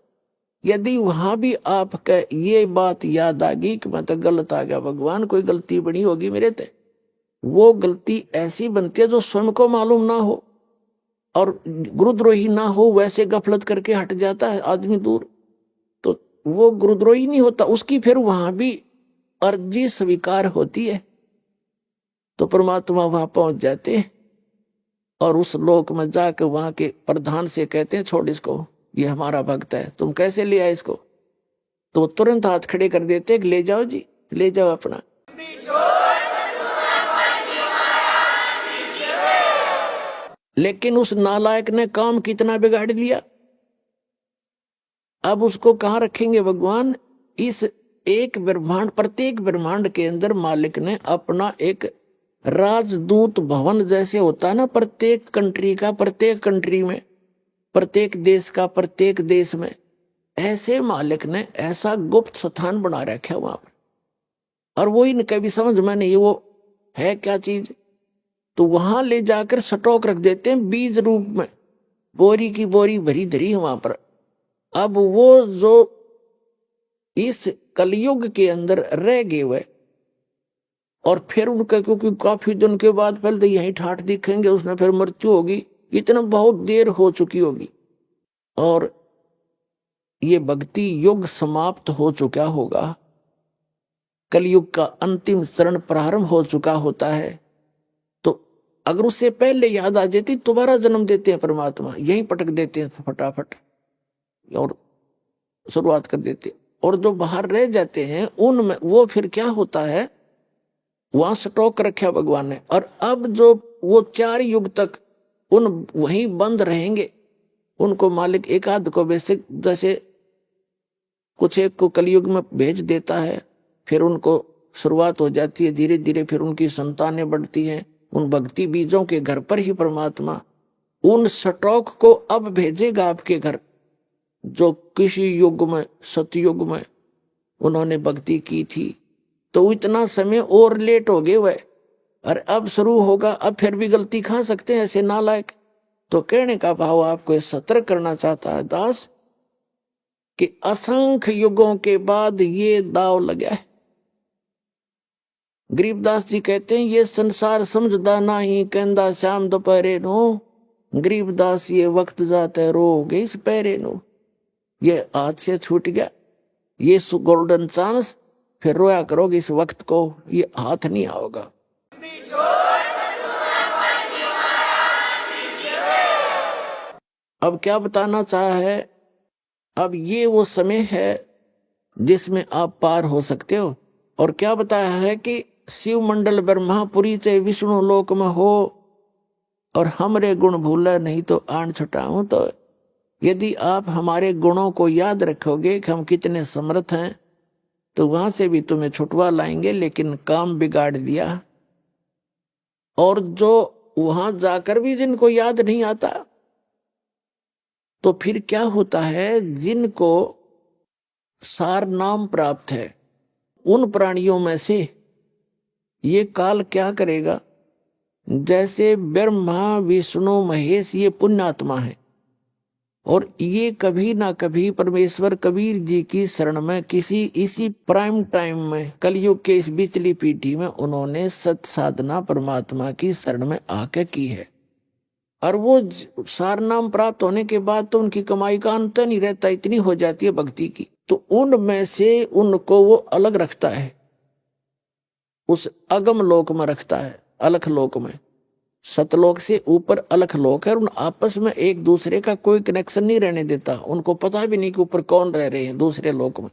यदि वहां भी आपका ये बात याद आ गई कि मैं तो गलत आ गया, भगवान कोई गलती बनी होगी मेरे ते, वो गलती ऐसी बनती है जो स्वयं को मालूम ना हो और गुरुद्रोही ना हो, वैसे गफलत करके हट जाता है आदमी दूर। तो वो गुरुद्रोही नहीं होता, उसकी फिर वहां भी अर्जी स्वीकार होती है, तो परमात्मा वहां पहुंच जाते हैं और उस लोक में जाकर वहां के प्रधान से कहते हैं छोड़ इसको, ये हमारा भक्त है, तुम कैसे ले आए इसको? तो तुरंत हाथ खड़े कर देते कि ले जाओ जी, ले जाओ अपना। लेकिन उस नालायक ने काम कितना बिगाड़ दिया। अब उसको कहां रखेंगे भगवान? इस एक ब्रह्मांड, प्रत्येक ब्रह्मांड के अंदर मालिक ने अपना एक राजदूत भवन जैसे होता है ना, प्रत्येक कंट्री का, प्रत्येक कंट्री में, प्रत्येक देश का, प्रत्येक देश में, ऐसे मालिक ने ऐसा गुप्त स्थान बना रखा वहां पर। और वो इनके भी समझ में नहीं वो है क्या चीज, तो वहां ले जाकर स्टॉक रख देते हैं बीज रूप में, बोरी की बोरी भरी धरी वहां पर। अब वो जो इस कलयुग के अंदर रह गए हुए और फिर उनका, क्योंकि काफी दिन के बाद पहले तो यही ठाठ दिखेंगे, उसमें फिर मृत्यु होगी, इतना बहुत देर हो चुकी होगी और ये भक्ति युग समाप्त हो चुका होगा, कलयुग का अंतिम चरण प्रारंभ हो चुका होता है। तो अगर उससे पहले याद आ जाती, दोबारा जन्म देते हैं परमात्मा, यही पटक देते हैं फटाफट और शुरुआत कर देते। और जो बाहर रह जाते हैं उनमें वो फिर क्या होता है, वहां स्टॉक रखा भगवान ने। और अब जो वो 4 युग तक उन वहीं बंद रहेंगे, उनको मालिक एक आध को बेसिक जैसे कुछ एक को कलयुग में भेज देता है, फिर उनको शुरुआत हो जाती है धीरे धीरे, फिर उनकी संतानें बढ़ती हैं, उन भक्ति बीजों के घर पर ही परमात्मा उन स्टॉक को अब भेजेगा आपके घर, जो किसी युग में, सतयुग में उन्होंने भक्ति की थी। तो इतना समय और लेट हो गए वह, और अब शुरू होगा, अब फिर भी गलती खा सकते हैं ऐसे नालायक। तो कहने का भाव आपको सतर्क करना चाहता है दास कि असंख्य युगों के बाद ये दाव लगा है। गरीबदास जी कहते हैं ये संसार समझदा नहीं, कहंदा श्याम दोपहरे नो, गरीबदास ये वक्त जाता है रोगे इस पैरे नो। ये हाथ से छूट गया, ये गोल्डन चांस, फिर रोया करोगे इस वक्त को, ये हाथ नहीं आओगा। अब क्या बताना चाहा है, अब ये वो समय है जिसमें आप पार हो सकते हो। और क्या बताया है कि शिव मंडल ब्रह्मापुरी से विष्णु लोक में हो, और हमरे गुण भूला नहीं तो आन छुटाऊं। तो यदि आप हमारे गुणों को याद रखोगे कि हम कितने समर्थ हैं, तो वहां से भी तुम्हें छुटवा लाएंगे। लेकिन काम बिगाड़ दिया, और जो वहां जाकर भी जिनको याद नहीं आता, तो फिर क्या होता है, जिनको सार नाम प्राप्त है उन प्राणियों में से ये काल क्या करेगा, जैसे ब्रह्मा विष्णु महेश ये पुण्यात्मा है, और ये कभी ना कभी परमेश्वर कबीर जी की शरण में किसी इसी प्राइम टाइम में, कलयुग के इस बिचली पीढ़ी में उन्होंने सत साधना परमात्मा की शरण में आके की है। और वो सार नाम प्राप्त होने के बाद तो उनकी कमाई का अंत नहीं रहता, इतनी हो जाती है भक्ति की। तो उनमें से उनको वो अलग रखता है, उस अगम लोक में रखता है, अलख लोक में। सतलोक से ऊपर अलख लोक है, उन आपस में एक दूसरे का कोई कनेक्शन नहीं रहने देता, उनको पता भी नहीं कि ऊपर कौन रह रहे हैं दूसरे लोक में,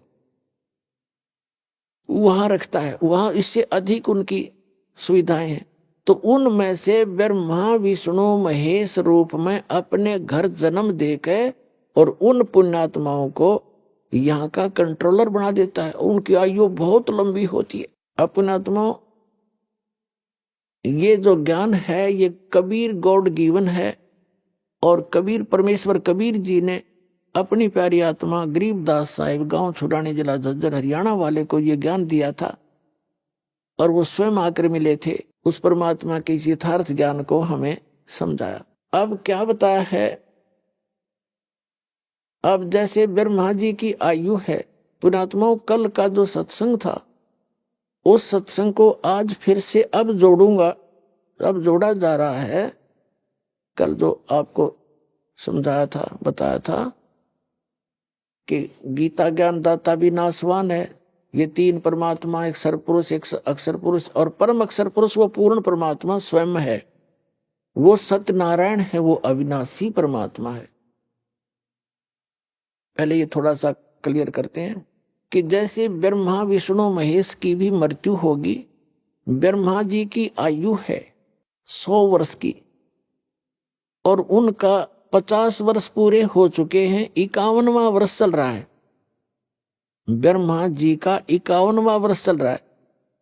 वहां रखता है, वहां इससे अधिक उनकी सुविधाएं हैं। तो उनमें से ब्रह्मा विष्णु महेश रूप में अपने घर जन्म देके और उन पुण्यात्माओं को यहाँ का कंट्रोलर बना देता है। उनकी आयु बहुत लंबी होती है। अब पुण्यात्माओं, ये जो ज्ञान है ये कबीर गॉड गिवन है, और कबीर परमेश्वर कबीर जी ने अपनी प्यारी आत्मा गरीबदास साहिब गांव छुड़ाने जिला झज्जर हरियाणा वाले को ये ज्ञान दिया था, और वो स्वयं आकर मिले थे, उस परमात्मा के इस यथार्थ ज्ञान को हमें समझाया। अब क्या बताया है, अब जैसे ब्रह्मा जी की आयु है, पुण्यात्माओं कल का जो सत्संग था उस सत्संग को आज फिर से अब जोड़ूंगा, अब जोड़ा जा रहा है। कल जो आपको समझाया था, बताया था कि गीता ज्ञानदाता भी नासवान है। ये तीन परमात्मा, एक सरपुरुष, एक अक्षर पुरुष और परम अक्षर पुरुष, वो पूर्ण परमात्मा स्वयं है, वो सत्यनारायण है, वो अविनाशी परमात्मा है। पहले ये थोड़ा सा क्लियर करते हैं कि जैसे ब्रह्मा विष्णु महेश की भी मृत्यु होगी, ब्रह्मा जी की आयु है 100 वर्ष की और उनका 50 वर्ष पूरे हो चुके हैं, 51वां वर्ष चल रहा है। ब्रह्मा जी का 51वां वर्ष चल रहा है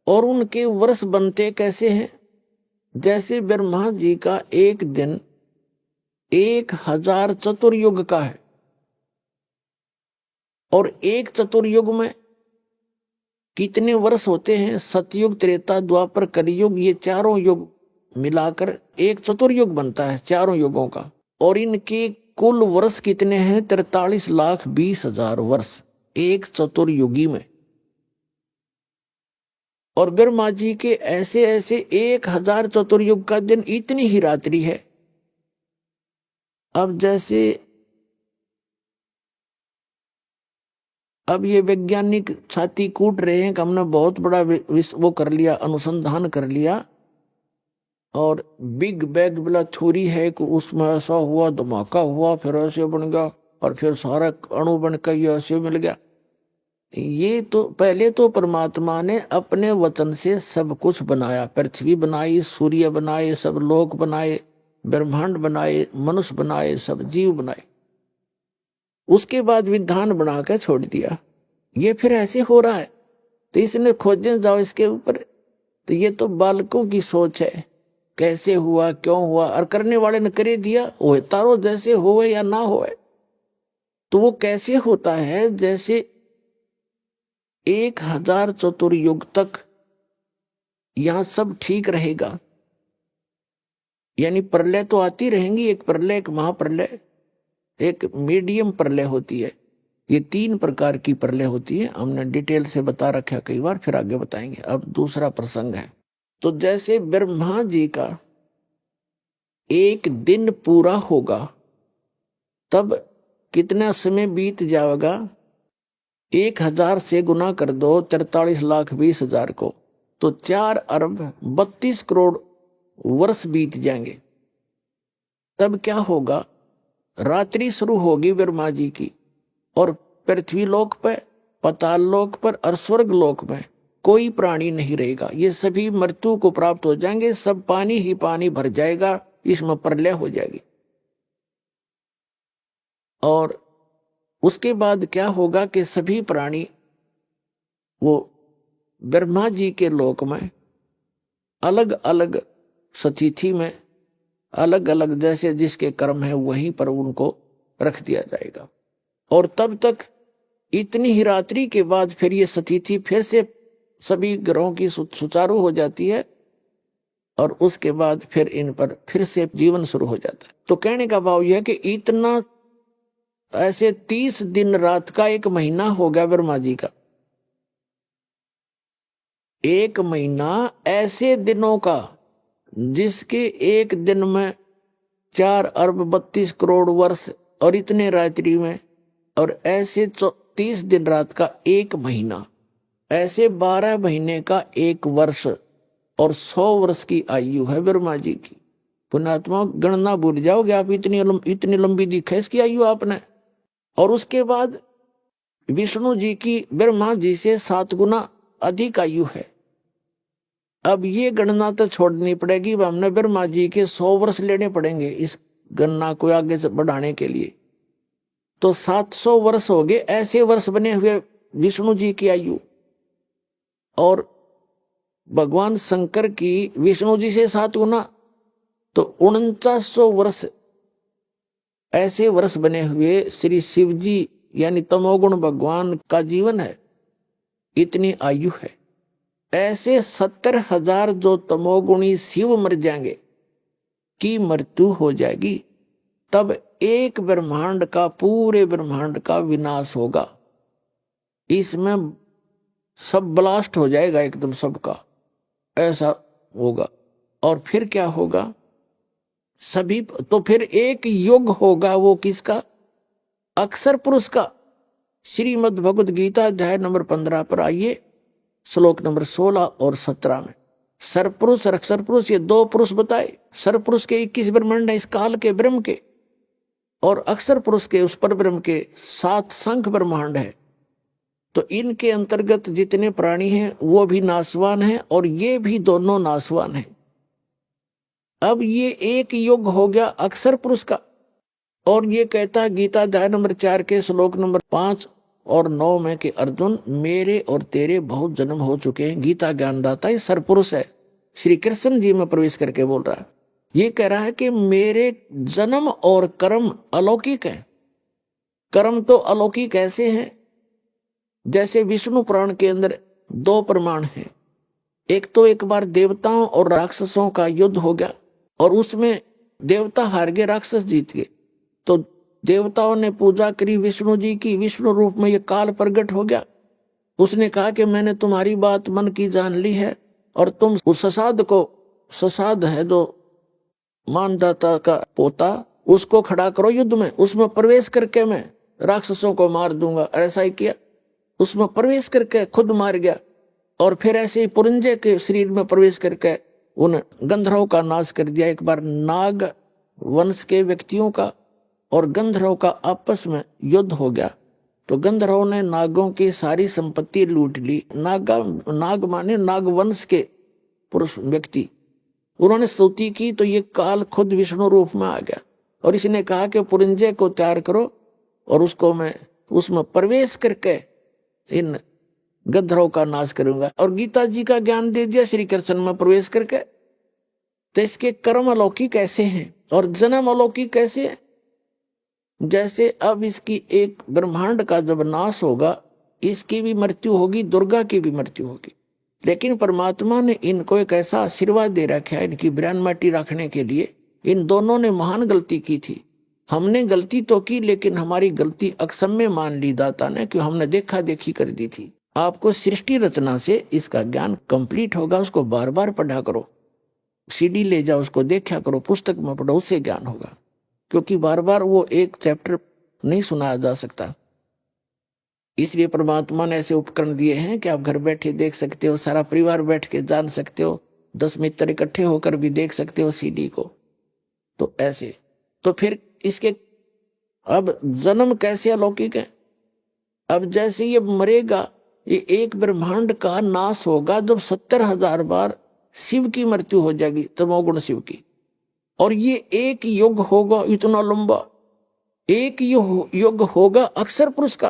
और उनके वर्ष बनते कैसे हैं? जैसे ब्रह्मा जी का एक दिन 1000 चतुर्युग का है और एक चतुर्युग में कितने वर्ष होते हैं? सतयुग, त्रेता, द्वापर, कलियुग, ये चारों युग मिलाकर एक चतुर्युग बनता है, चारों युगों का। और इनके कुल वर्ष कितने हैं? 43,20,000 वर्ष एक चतुर्युगी में। और ब्रह्मा जी के ऐसे ऐसे 1000 चतुर्युग का दिन इतनी ही रात्रि है। अब जैसे अब ये वैज्ञानिक छाती कूट रहे हैं कि हमने बहुत बड़ा वो कर लिया, अनुसंधान कर लिया और बिग बैंग वाला थ्योरी है कि उसमें ऐसा हुआ, धमाका हुआ, फिर ऐसे बन गया और फिर सारा अणु बनकर ये ऐसे मिल गया। ये तो पहले तो परमात्मा ने अपने वचन से सब कुछ बनाया, पृथ्वी बनाई, सूर्य बनाए, सब लोक बनाए, ब्रह्मांड बनाए, मनुष्य बनाए, सब जीव बनाए। उसके बाद विधान बना के छोड़ दिया। ये फिर ऐसे हो रहा है तो इसने खोजने जाओ इसके ऊपर, तो ये तो बालकों की सोच है, कैसे हुआ, क्यों हुआ, और करने वाले ने करे दिया, वो तारो जैसे होवे या ना होवे। तो वो कैसे होता है? जैसे 1000 चतुर्युग तक यहां सब ठीक रहेगा, यानी प्रलय तो आती रहेंगी, एक प्रलय, एक महाप्रलय, एक मीडियम प्रलय होती है। ये 3 प्रकार की प्रलय होती है, हमने डिटेल से बता रखा कई बार, फिर आगे बताएंगे। अब दूसरा प्रसंग है। तो जैसे ब्रह्मा जी का एक दिन पूरा होगा तब कितना समय बीत जाएगा? 1000 से गुना कर दो 43,20,000 को, तो 4,32,00,00,000 वर्ष बीत जाएंगे। तब क्या होगा? रात्रि शुरू होगी ब्रह्मा जी की और पृथ्वी लोक पर, पाताल लोक पर और स्वर्ग लोक में कोई प्राणी नहीं रहेगा। ये सभी मृत्यु को प्राप्त हो जाएंगे, सब पानी ही पानी भर जाएगा, इसमें प्रलय हो जाएगी। और उसके बाद क्या होगा कि सभी प्राणी वो ब्रह्मा जी के लोक में अलग अलग स्थिति में, अलग अलग जैसे जिसके कर्म है वहीं पर उनको रख दिया जाएगा। और तब तक इतनी ही रात्रि के बाद फिर ये स्थिति फिर से सभी ग्रहों की सुचारू हो जाती है और उसके बाद फिर इन पर फिर से जीवन शुरू हो जाता है। तो कहने का भाव यह है कि इतना ऐसे 30 दिन रात का एक महीना हो गया ब्रह्मा जी का। एक महीना ऐसे दिनों का जिसके एक दिन में 4,32,00,00,000 वर्ष और इतने रात्रि में, और ऐसे 30 दिन रात का एक महीना, ऐसे 12 महीने का एक वर्ष और 100 वर्ष की आयु है ब्रह्मा जी की। पुण्यात्मा गणना भूल जाओगे आप, इतनी लंबी दिखा इसकी आयु आपने। और उसके बाद विष्णु जी की ब्रह्मा जी से 7 गुना अधिक आयु है। अब ये गणना तो छोड़नी पड़ेगी, हमने ब्रह्मा जी के 100 वर्ष लेने पड़ेंगे इस गणना को आगे से बढ़ाने के लिए। तो 700 वर्ष हो गए ऐसे वर्ष बने हुए विष्णु जी की आयु। और भगवान शंकर की विष्णु जी से 7 गुना, तो 4900 वर्ष ऐसे वर्ष बने हुए श्री शिव जी यानी तमोगुण भगवान का जीवन है, इतनी आयु है। ऐसे 70,000 जो तमोगुणी शिव मर जाएंगे की मृत्यु हो जाएगी, तब एक ब्रह्मांड का, पूरे ब्रह्मांड का विनाश होगा। इसमें सब ब्लास्ट हो जाएगा एकदम सबका, ऐसा होगा। और फिर क्या होगा? सभी तो फिर एक युग होगा, वो किसका? अक्षर पुरुष का। श्रीमद् भगवद गीता अध्याय नंबर 15 पर आइए, श्लोक नंबर 16 और 17 में सरपुरुष और अक्षर पुरुष ये दो पुरुष बताए। सरपुरुष के 21 ब्रह्मांड है इस काल के ब्रह्म के, और अक्षर पुरुष के उस पर ब्रह्म के 7 संख्य ब्रह्मांड है। तो इनके अंतर्गत जितने प्राणी हैं वो भी नाशवान हैं और ये भी दोनों नाशवान हैं। अब ये एक युग हो गया अक्षर पुरुष का, और ये कहता है गीता अध्याय नंबर 4 के श्लोक नंबर 5 और 9 में कि अर्जुन मेरे और तेरे बहुत जन्म हो चुके हैं। गीता ज्ञानदाता ये सरपुरुष है, श्री कृष्ण जी में प्रवेश करके बोल रहा है। ये कह रहा है कि मेरे जन्म और कर्म अलौकिक है। कर्म तो अलौकिक ऐसे हैं जैसे विष्णु पुराण के अंदर 2 प्रमाण हैं। एक तो एक बार देवताओं और राक्षसों का युद्ध हो गया और उसमें देवता हार गए, राक्षस जीत गए। तो देवताओं ने पूजा करी विष्णु जी की, विष्णु रूप में ये काल प्रकट हो गया। उसने कहा कि मैंने तुम्हारी बात मन की जान ली है और तुम उस ससाद को, ससाद है जो मानदाता का पोता, उसको खड़ा करो युद्ध में, उसमें प्रवेश करके मैं राक्षसों को मार दूंगा। ऐसा ही किया, उसमें प्रवेश करके खुद मार गया और फिर ऐसे ही पुरंजय के शरीर में प्रवेश करके उन गंधर्वों का नाश कर दिया। एक बार नाग वंश के व्यक्तियों का और गंधर्वों का आपस में युद्ध हो गया, तो गंधर्वों ने नागों की सारी संपत्ति लूट ली। नाग माने नागवंश के पुरुष व्यक्ति, उन्होंने स्तुति की तो ये काल खुद विष्णु रूप में आ गया और इसने कहा कि पुरंजय को तैयार करो और उसको मैं उसमें प्रवेश करके इन गंधर्वों का नाश करूंगा। और गीता जी का ज्ञान दे दिया श्री कृष्ण में प्रवेश करके। तो इसके कर्म अलौकिक कैसे हैं और जन्म अलौकिक कैसे है। जैसे अब इसकी एक ब्रह्मांड का जब नाश होगा, इसकी भी मृत्यु होगी, दुर्गा की भी मृत्यु होगी, लेकिन परमात्मा ने इनको एक ऐसा आशीर्वाद दे रखा है इनकी ब्रह्म माटी रखने के लिए। इन दोनों ने महान गलती की थी। हमने गलती तो की लेकिन हमारी गलती अक्षम्य मान ली दाता ने, क्यों हमने देखा देखी कर दी थी। आपको सृष्टि रचना से इसका ज्ञान कंप्लीट होगा, उसको बार बार पढ़ा करो, सीडी ले जाओ, उसको देखा करो, पुस्तक में पढ़ो, उससे ज्ञान होगा, क्योंकि बार बार वो एक चैप्टर नहीं सुनाया जा सकता। इसलिए परमात्मा ने ऐसे उपकरण दिए हैं कि आप घर बैठे देख सकते हो, सारा परिवार बैठ के जान सकते हो, 10 मित्र इकट्ठे होकर भी देख सकते हो सीडी को। तो ऐसे तो फिर इसके अब जन्म कैसे अलौकिक है। अब जैसे ये मरेगा, ये एक ब्रह्मांड का नाश होगा जब 70,000 बार शिव की मृत्यु हो जाएगी, तमोगुण शिव की, और ये एक युग होगा इतना लंबा, एक युग होगा अक्षर पुरुष का।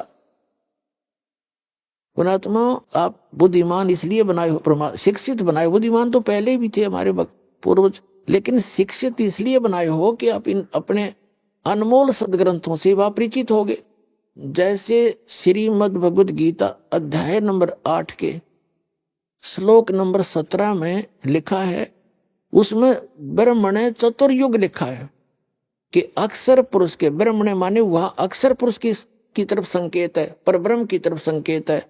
पुणात्मा आप बुद्धिमान इसलिए बनाए हो, शिक्षित बनाए। बुद्धिमान तो पहले भी थे हमारे पूर्वज, लेकिन शिक्षित इसलिए बनाए हो कि आप इन अपने अनमोल सदग्रंथों से परिचित होगे। जैसे श्रीमद् भगवद गीता अध्याय नंबर 8 के श्लोक नंबर 17 में लिखा है, उसमें ब्रह्मणे चतुर्युग लिखा है कि अक्षर पुरुष के, ब्रह्मणे माने वहां अक्षर पुरुष की तरफ संकेत है, पर ब्रह्म की तरफ संकेत है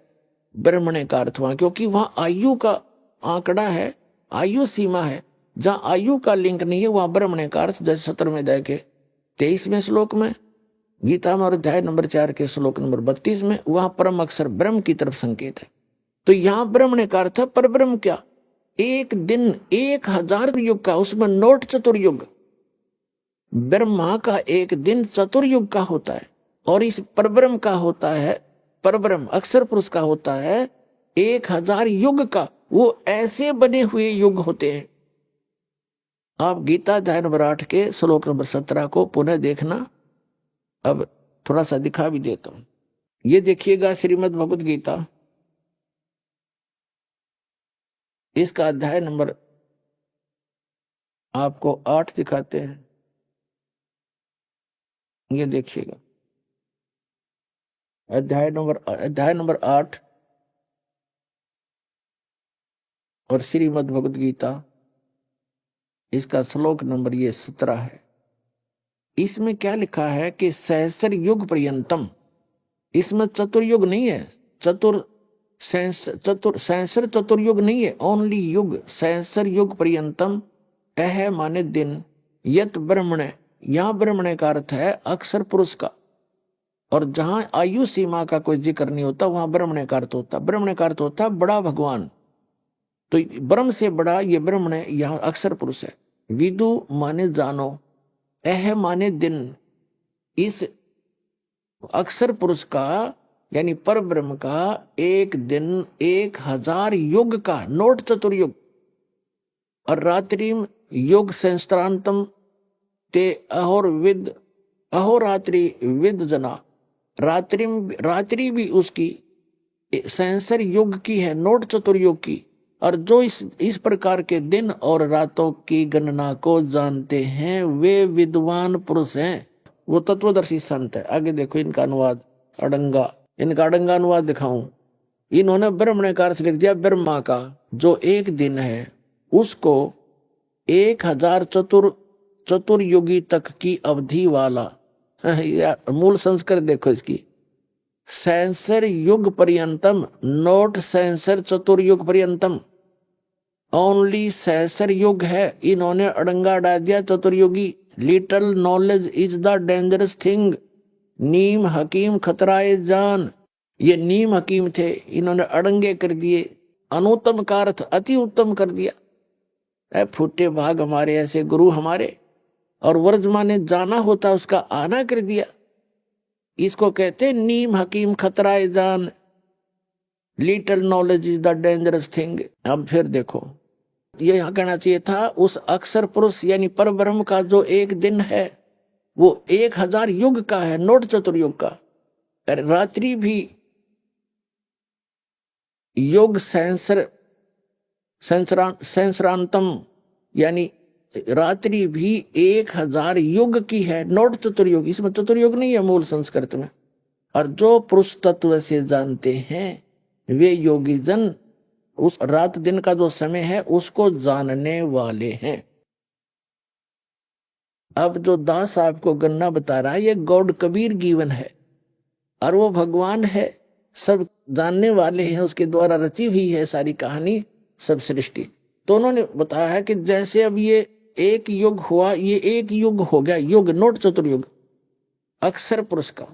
ब्रह्मणे का अर्थ वहां, क्योंकि वहां आयु का आंकड़ा है, आयु सीमा है। जहां आयु का लिंक नहीं है वहां ब्रह्मणे का अर्थ, जैसे 17वें अध्याय के 23वें श्लोक में, गीता में और अध्याय नंबर 4 के श्लोक नंबर 32 में, वहां परम अक्षर ब्रह्म की तरफ संकेत है। तो यहां ब्रह्मणे का अर्थ है पर ब्रह्म क्या, एक दिन 1000 युग का, उसमें नोट चतुर्युग। ब्रह्मा का एक दिन चतुर्युग का होता है और इस परब्रह्म का होता है, परब्रह्म अक्षर पुरुष का होता है 1000 युग का। वो ऐसे बने हुए युग होते हैं। आप गीता अध्याय नंबर 8 के श्लोक नंबर 17 को पुनः देखना। अब थोड़ा सा दिखा भी देता हूं, ये देखिएगा श्रीमद् भगवद गीता, इसका अध्याय नंबर आपको 8 दिखाते हैं। ये देखिएगा अध्याय नंबर 8 और श्रीमद् भगवद गीता, इसका श्लोक नंबर ये 17 है। इसमें क्या लिखा है कि सहस्र युग पर्यंतम, इसमें चतुर्युग नहीं है, सहस्र चतुर्युग नहीं है, ओनली युग, सहस्र युग पर्यंतम। अह माने दिन, यत ब्रह्मणे, यहां ब्रह्मणे का अर्थ है अक्षर पुरुष का, और जहां आयु सीमा का कोई जिक्र नहीं होता वहां ब्रह्मण्य का अर्थ होता। ब्रह्मण्य का अर्थ होता बड़ा भगवान। तो ब्रह्म से बड़ा ये ब्रह्मण्य यहाँ अक्षर पुरुष है। विदु माने जानो, अह माने दिन। इस अक्षर पुरुष का यानी पर ब्रह्म का एक दिन 1000 युग का नोट चतुर्युग। और रात्रि युग सहस्त्रांतम ते अहोरात्रि विद जना। रात्रि भी उसकी सहस्र युग की है, नोट चतुर्युग की। और जो इस प्रकार के दिन और रातों की गणना को जानते हैं वे विद्वान पुरुष हैं, वो तत्वदर्शी संत है। आगे देखो इनका अनुवाद अड़ंगा, इनका अड़ंगा अनुवाद दिखाऊं। इन्होंने ब्रह्मण्य का अर्थ लिख दिया ब्रह्मा का जो एक दिन है उसको 1000 चतुर्युगी तक की अवधि वाला। मूल संस्कृत देखो इसकी, सहस्र युग पर्यंतम, नोट सहस्र चतुर्युग पर्यंतम, ओनली सहस्र युग है। इन्होंने अड़ंगा डाल दिया चतुर्युगी। Little knowledge is the dangerous thing, नीम हकीम खतराए जान। ये नीम हकीम थे, इन्होंने अड़ंगे कर दिए। अनुत्तम का अर्थ अति उत्तम कर दिया। फूटे भाग हमारे ऐसे गुरु हमारे। और वर्जमान ने जाना होता उसका आना कर दिया। इसको कहते नीम हकीम खतराए जान, little knowledge is the dangerous thing. अब फिर देखो ये यहाँ कहना चाहिए था उस अक्षर पुरुष यानी पर ब्रह्म का जो एक दिन है वो 1000 युग का है, नोट चतुर्युग का। रात्रि भी युग सहस्रांतम यानी रात्रि भी 1000 युग की है, नोट चतुर्युग। इसमें चतुर्युग नहीं है मूल संस्कृत में। और जो पुरुष तत्व से जानते हैं वे योगी जन उस रात दिन का जो समय है उसको जानने वाले हैं। अब जो दास आपको गन्ना बता रहा है ये गौड़ कबीर गिवन है और वो भगवान है, सब जानने वाले हैं, उसके द्वारा रची हुई है सारी कहानी, सब सृष्टि। तो उन्होंने बताया है कि जैसे अब ये एक युग हुआ, ये एक युग हो गया, युग नोट चतुर्युग अक्षर पुरुष का।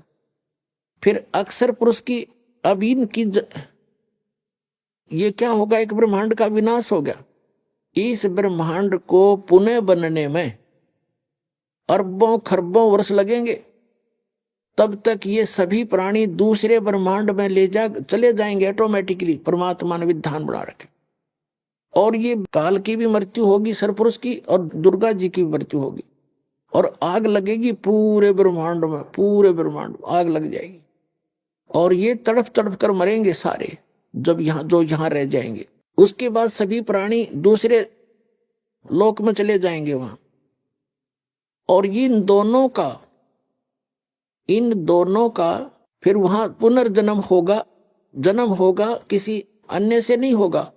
फिर अक्षर पुरुष की अब इनकी ये क्या होगा, एक ब्रह्मांड का विनाश हो गया। इस ब्रह्मांड को पुनः बनने में अरबों खरबों वर्ष लगेंगे। तब तक ये सभी प्राणी दूसरे ब्रह्मांड में चले जाएंगे ऑटोमेटिकली, परमात्मा ने विधान बना रखे। और ये काल की भी मृत्यु होगी सरपुरुष की और दुर्गा जी की भी मृत्यु होगी। और आग लगेगी पूरे ब्रह्मांड में, पूरे ब्रह्मांड में आग लग जाएगी। और ये तड़प तड़प कर मरेंगे सारे, जब यहाँ रह जाएंगे। उसके बाद सभी प्राणी दूसरे लोक में चले जाएंगे वहां। और इन दोनों का फिर वहां पुनर्जन्म होगा। जन्म होगा किसी अन्य से नहीं होगा,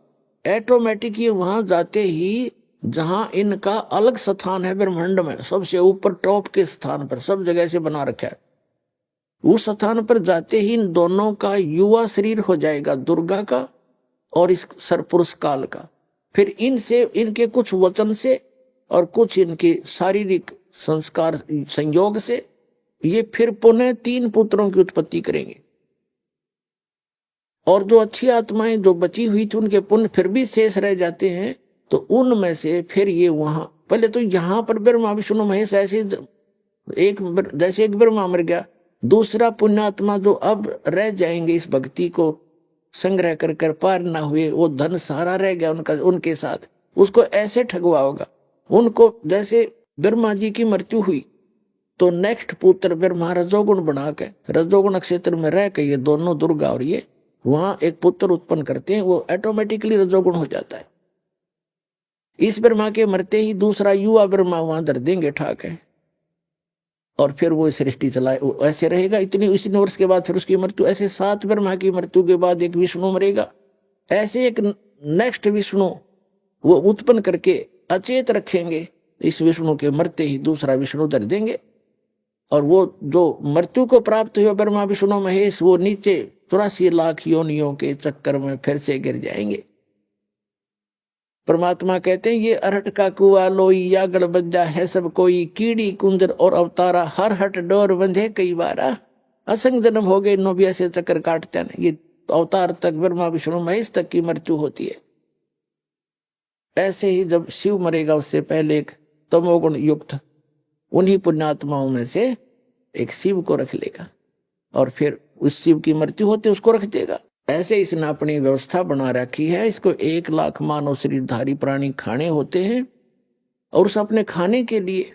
ऑटोमेटिक ये वहां जाते ही जहां इनका अलग स्थान है ब्रह्मांड में, सबसे ऊपर टॉप के स्थान पर, सब जगह से बना रखा है। उस स्थान पर जाते ही इन दोनों का युवा शरीर हो जाएगा, दुर्गा का और इस सरपुरुष काल का। फिर इनसे, इनके कुछ वचन से और कुछ इनके शारीरिक संस्कार संयोग से ये फिर पुनः 3 पुत्रों की उत्पत्ति करेंगे। और जो अच्छी आत्माएं जो बची हुई थी उनके पुण्य फिर भी शेष रह जाते हैं। तो उनमें से फिर ये वहां, पहले तो यहां पर ब्रह्मा विष्णु महेश ऐसे जैसे एक ब्रह्मा मर गया, दूसरा पुण्यात्मा जो अब रह जाएंगे इस भक्ति को संग्रह कर पार ना हुए, वो धन सारा रह गया उनके साथ, उसको ऐसे ठगवा होगा। उनको जैसे ब्रह्मा जी की मृत्यु हुई तो नेक्स्ट पुत्र ब्रह्मा रजोगुण बना के रजोगुण क्षेत्र में रह के ये दोनों दुर्गा और ये वहां एक पुत्र उत्पन्न करते हैं, वो ऑटोमेटिकली रजोगुण हो जाता है। इस ब्रह्मा के मरते ही दूसरा युवा ब्रह्मा वहां धर देंगे ठाक है, और फिर वो सृष्टि चलाए, वो ऐसे रहेगा इतनी वर्ष के बाद। फिर उसकी मृत्यु, ऐसे 7 ब्रह्मा की मृत्यु के बाद एक विष्णु मरेगा, ऐसे एक नेक्स्ट विष्णु वो उत्पन्न करके अचेत रखेंगे। इस विष्णु के मरते ही दूसरा विष्णु धर देंगे, और वो जो मृत्यु को प्राप्त हुआ ब्रह्मा विष्णु महेश, वो नीचे 84 लाख योनियों के चक्कर में फिर से गिर जाएंगे। परमात्मा कहते हैं ये अरहट का कुआ लोई या गड़बज्जा है सब कोई, कीड़ी कुंजर और अवतारा हर हट डोर बंधे कई बारा। असंग जन्म हो गए, इन्हों भी ऐसे चक्कर काटते हैं। ये अवतार तक ब्रह्मा विष्णु महेश तक की मृत्यु होती है। ऐसे ही जब शिव मरेगा उससे पहले एक तमोगुण युक्त उन्हीं पुण्यात्माओं में से एक शिव को रख लेगा और फिर उस शिव की मृत्यु होती उसको रख देगा। ऐसे इसने अपनी व्यवस्था बना रखी है। इसको 1 लाख मानव शरीरधारी प्राणी खाने होते हैं और उस अपने खाने के लिए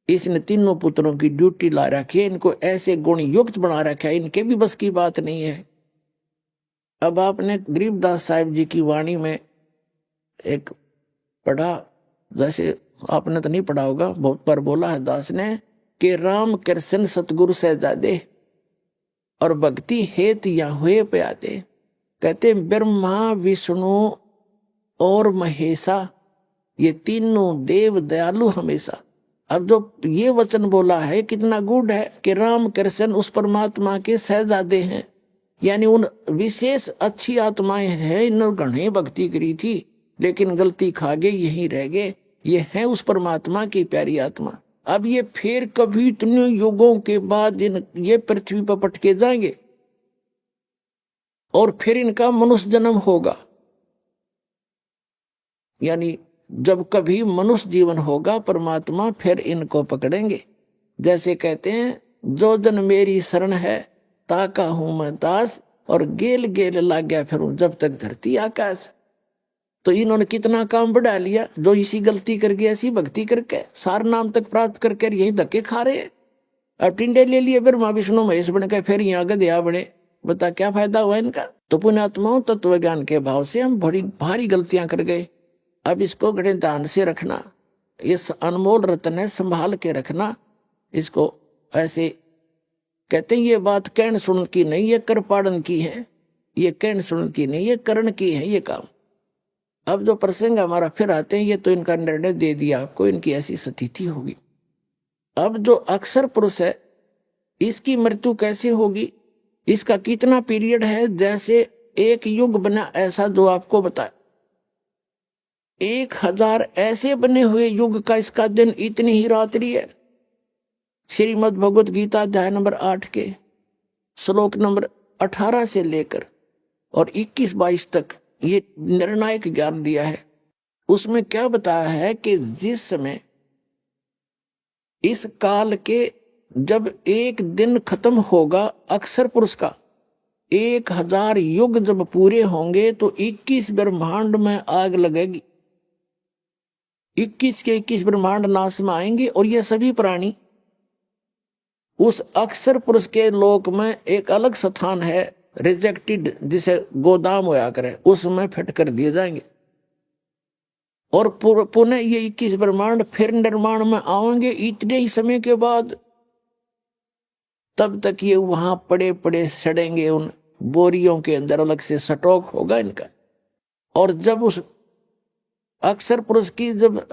इसने तीनों पुत्रों की ड्यूटी ला रखी है। इनको ऐसे गुण युक्त बना रखा है, इनके भी बस की बात नहीं है। अब आपने गरीबदास साहिब जी की वाणी में एक पढ़ा, जैसे आपने तो नहीं पढ़ा होगा, बहुत पर बोला है दास ने कि राम कृष्ण सतगुरु सहजादे और भक्ति हेत या हुए प्यादे। कहते ब्रह्मा विष्णु और महेशा ये तीनों देव दयालु हमेशा। अब जो ये वचन बोला है कितना गूढ़ है कि राम कृष्ण उस परमात्मा के सहजादे हैं, यानी उन विशेष अच्छी आत्माएं हैं। इन्होंने घणे भक्ति करी थी लेकिन गलती खा गए, यहीं रह गए। ये है उस परमात्मा की प्यारी आत्मा। अब ये फिर कभी इतने युगों के बाद ये पृथ्वी पर पटके जाएंगे और फिर इनका मनुष्य जन्म होगा। यानी जब कभी मनुष्य जीवन होगा परमात्मा फिर इनको पकड़ेंगे। जैसे कहते हैं जो जन मेरी शरण है ताका हूं मैं दास और गेल गेल लाग गया फिरूं जब तक धरती आकाश। तो इन्होंने कितना काम बढ़ा लिया, जो इसी गलती करके ऐसी भक्ति करके सार नाम तक प्राप्त करके यही धक्के खा रहे हैं। अब टिंडे ले लिए ब्रह्मा विष्णु महेश बन के फिर यहाँ गधया बने, बता क्या फायदा हुआ इनका। तो पुण्यात्माओं तत्व ज्ञान के भाव से हम बड़ी भारी गलतियां कर गए। अब इसको बड़े ध्यान से रखना, इस अनमोल रत्न है, संभाल के रखना इसको। ऐसे कहते हैं ये बात कहन सुन की नहीं, ये कर पाड़न की है। ये कहन सुन की नहीं, ये करण की है ये काम। अब जो प्रसंग हमारा फिर आते हैं, ये तो इनका निर्णय दे दिया आपको, इनकी ऐसी स्थिति होगी। अब जो अक्षर पुरुष है इसकी मृत्यु कैसे होगी, इसका कितना पीरियड है, जैसे एक युग बना ऐसा जो आपको बताए। 1000 ऐसे बने हुए युग का इसका दिन इतनी ही रात्रि है। श्रीमद् भगवत गीता अध्याय नंबर 8 के श्लोक नंबर 18 से लेकर और 21-22 तक ये निर्णायक ज्ञान दिया है। उसमें क्या बताया है कि जिस समय इस काल के जब एक दिन खत्म होगा अक्षर पुरुष का, 1000 युग जब पूरे होंगे तो 21 ब्रह्मांड में आग लगेगी। 21 के 21 ब्रह्मांड नाश में आएंगे और ये सभी प्राणी उस अक्षर पुरुष के लोक में एक अलग स्थान है रिजेक्टेड, जिसे गोदाम होया करे, उसमें फिट कर दिए जाएंगे। और पुनः ये 21 ब्रह्मांड फिर निर्माण में आएंगे इतने ही समय के बाद। तब तक ये वहां पड़े पड़े सड़ेंगे, उन बोरियों के अंदर अलग से स्टॉक होगा इनका। और जब उस अक्षर पुरुष की जब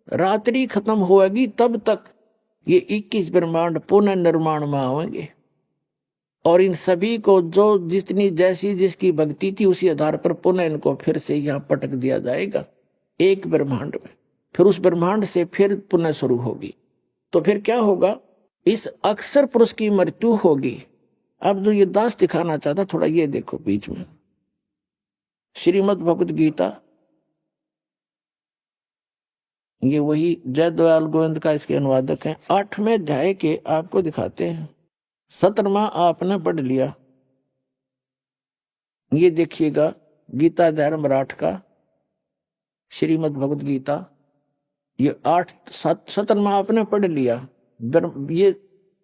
रात्रि खत्म होगी तब तक ये 21 ब्रह्मांड पुनः निर्माण में आएंगे। और इन सभी को जो जितनी जैसी जिसकी भक्ति थी उसी आधार पर पुनः इनको फिर से यहाँ पटक दिया जाएगा एक ब्रह्मांड में। फिर उस ब्रह्मांड से फिर पुनः शुरू होगी। तो फिर क्या होगा, इस अक्षर पुरुष की मृत्यु होगी। अब जो ये दास दिखाना चाहता थोड़ा ये देखो बीच में, श्रीमद् भगवत गीता, ये वही जय दयाल गोविंद का इसके अनुवादक हैं। 8वें अध्याय के आपको दिखाते हैं। 17वां आपने पढ़ लिया, ये देखिएगा गीता अध्याय नंबर 8 का श्रीमद् भगवत गीता, ये 17वां आपने पढ़ लिया।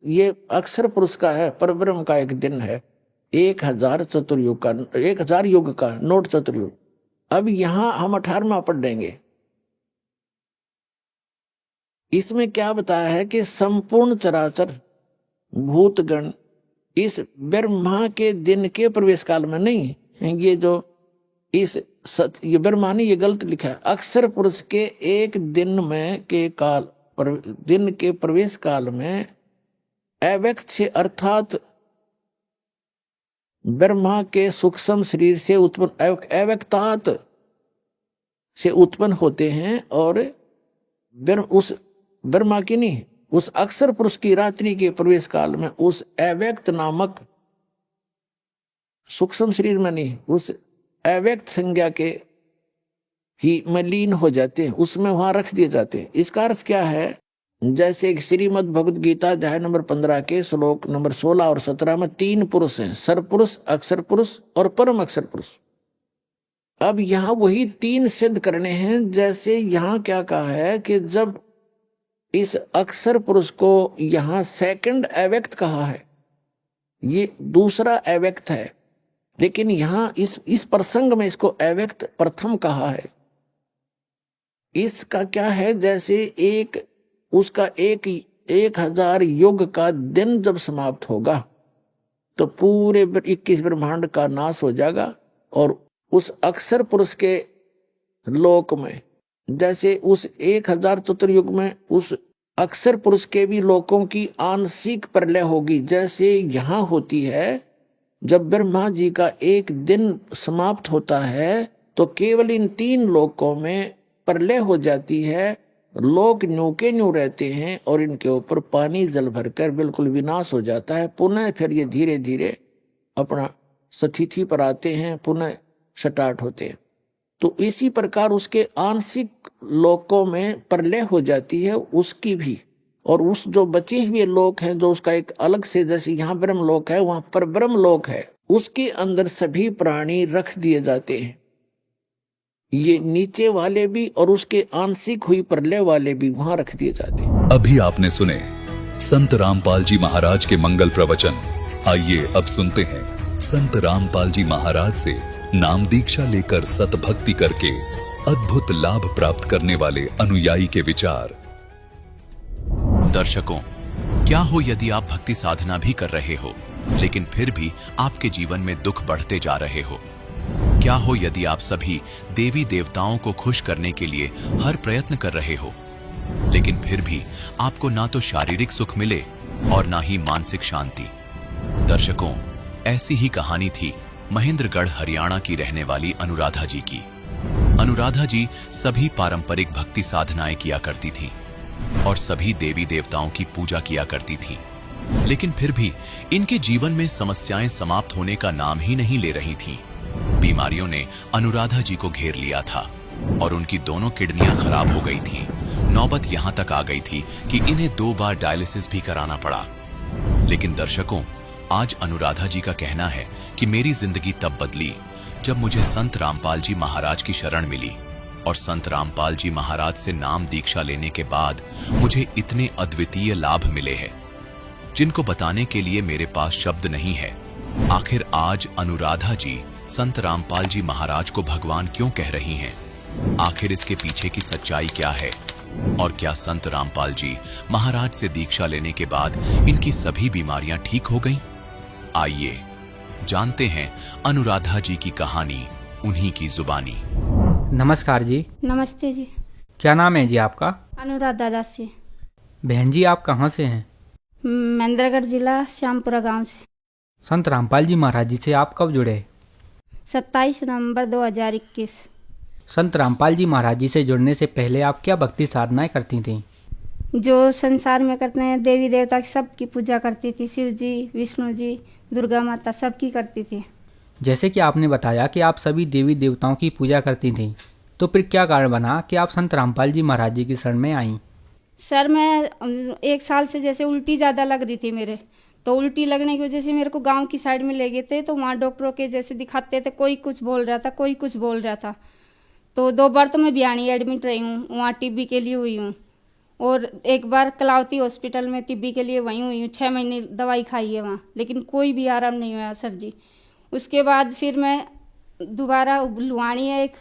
ये अक्षर पुरुष का है, परब्रह्म का एक दिन है, 1000 चतुर्युग का, 1000 युग का, नोट चतुर्युग। अब यहां हम 18वां पढ़ देंगे। इसमें क्या बताया है कि संपूर्ण चराचर भूतगण इस ब्रह्मा के दिन के प्रवेश काल में नहीं, ये जो ये ब्रह्मा ने ये गलत लिखा है, अक्षर पुरुष के एक दिन में के काल दिन के प्रवेश काल में अव्यक्त से अर्थात ब्रह्मा के सूक्ष्म शरीर से उत्पन्न अव्यक्तात से उत्पन्न होते हैं। और उस ब्रह्मा की नहीं, उस अक्षर पुरुष की रात्रि के प्रवेश काल में उस अव्यक्त नामक सूक्ष्म शरीर में नहीं, उस अव्यक्त संज्ञा के ही में लीन हो जाते हैं, उसमें वहां रख दिए जाते हैं। इसका अर्थ क्या है? जैसे श्रीमद् भगवद गीता अध्याय नंबर 15 के श्लोक नंबर 16 और 17 में 3 पुरुष हैं, सरपुरुष, अक्षर पुरुष और परम अक्षर पुरुष। अब यहां वही 3 सिद्ध करने हैं। जैसे यहां क्या कहा है कि जब इस अक्षर पुरुष को यहां सेकंड अव्यक्त कहा है, ये दूसरा अव्यक्त है, लेकिन यहां इस प्रसंग में इसको अव्यक्त प्रथम कहा है। इसका क्या है? जैसे उसका 1000 युग का दिन जब समाप्त होगा तो पूरे 21 ब्रह्मांड का नाश हो जाएगा, और उस अक्षर पुरुष के लोक में, जैसे उस 1000 चतुर्युग में उस अक्षर पुरुष के भी लोकों की आंशिक प्रलय होगी। जैसे यहां होती है, जब ब्रह्मा जी का एक दिन समाप्त होता है तो केवल इन 3 लोकों में प्रलय हो जाती है, लोक न्यू के न्यू रहते हैं और इनके ऊपर पानी जल भरकर बिल्कुल विनाश हो जाता है। पुनः फिर ये धीरे धीरे अपना स्थिति पर आते हैं, पुनः स्टार्ट होते हैं। तो इसी प्रकार उसके आंशिक लोकों में प्रलय हो जाती है उसकी भी, और उस जो बचे हुए लोक हैं, जो उसका एक अलग से, जैसे यहाँ ब्रह्म लोक है वहां पर ब्रह्म लोक है, उसके अंदर सभी प्राणी रख दिए जाते हैं। ये नीचे वाले भी और उसके आंशिक हुई प्रलय वाले भी वहां रख दिए जाते हैं। अभी आपने सुने संत रामपाल जी महाराज के मंगल प्रवचन। आइए अब सुनते हैं संत रामपाल जी महाराज से नाम दीक्षा लेकर सतभक्ति करके अद्भुत लाभ प्राप्त करने वाले अनुयायी के विचार। दर्शकों, क्या हो यदि आप भक्ति साधना भी कर रहे हो लेकिन फिर भी आपके जीवन में दुख बढ़ते जा रहे हो? क्या हो यदि आप सभी देवी देवताओं को खुश करने के लिए हर प्रयत्न कर रहे हो लेकिन फिर भी आपको ना तो शारीरिक सुख मिले और ना ही मानसिक शांति? दर्शकों, ऐसी ही कहानी थी महेंद्रगढ़ हरियाणा की रहने वाली अनुराधा जी की। अनुराधा जी सभी पारंपरिक भक्ति साधनाएं किया करती थीं और सभी देवी देवताओं की पूजा किया करती थीं, लेकिन फिर भी इनके जीवन में समस्याएं समाप्त होने का नाम ही नहीं ले रही थीं। बीमारियों ने अनुराधा जी को घेर लिया था और उनकी दोनों किडनियां खराब हो गई थीं। नौबत यहां तक आ गई थी कि इन्हें 2 बार डायलिसिस भी कराना पड़ा। लेकिन दर्शकों, आज अनुराधा जी का कहना है कि मेरी जिंदगी तब बदली जब मुझे संत रामपाल जी महाराज की शरण मिली, और संत रामपाल जी महाराज से नाम दीक्षा लेने के बाद मुझे इतने अद्वितीय लाभ मिले हैं जिनको बताने के लिए मेरे पास शब्द नहीं है। आखिर आज अनुराधा जी संत रामपाल जी महाराज को भगवान क्यों कह रही हैं? आखिर इसके पीछे की सच्चाई क्या है? और क्या संत रामपाल जी महाराज से दीक्षा लेने के बाद इनकी सभी बीमारियां ठीक हो गईं? आइए जानते हैं अनुराधा जी की कहानी उन्हीं की जुबानी। नमस्कार जी। नमस्ते जी। क्या नाम है जी आपका? अनुराधा दास से। बहन जी, आप कहाँ से हैं? महेंद्रगढ़ जिला श्यामपुरा गांव से। संत रामपाल जी महाराज जी से आप कब जुड़े? 27 नवंबर 2021। संत रामपाल जी महाराज जी से जुड़ने से पहले आप क्या भक्ति साधनाएं करती थीं? जो संसार में करते हैं देवी देवता की सबकी पूजा करती थी, शिव जी, विष्णु जी, दुर्गा माता सबकी करती थी। जैसे कि आपने बताया कि आप सभी देवी देवताओं की पूजा करती थीं, तो फिर क्या कारण बना कि आप संत रामपाल जी महाराज जी की शरण में आईं? सर, मैं 1 साल से जैसे उल्टी ज़्यादा लग रही थी मेरे, तो उल्टी लगने की वजह से मेरे को गांव की साइड में ले गए थे। तो वहाँ डॉक्टरों के जैसे दिखाते थे, कोई कुछ बोल रहा था, कोई कुछ बोल रहा था। तो 2 बार तो मैं भियानी एडमिट रही हूँ, वहाँ टीबी के लिए हुई हूँ, और 1 बार कलावती हॉस्पिटल में टीबी के लिए वहीं हुई हूँ। 6 महीने दवाई खाई है वहाँ, लेकिन कोई भी आराम नहीं हुआ सर जी। उसके बाद फिर मैं दोबारा लुहानी है एक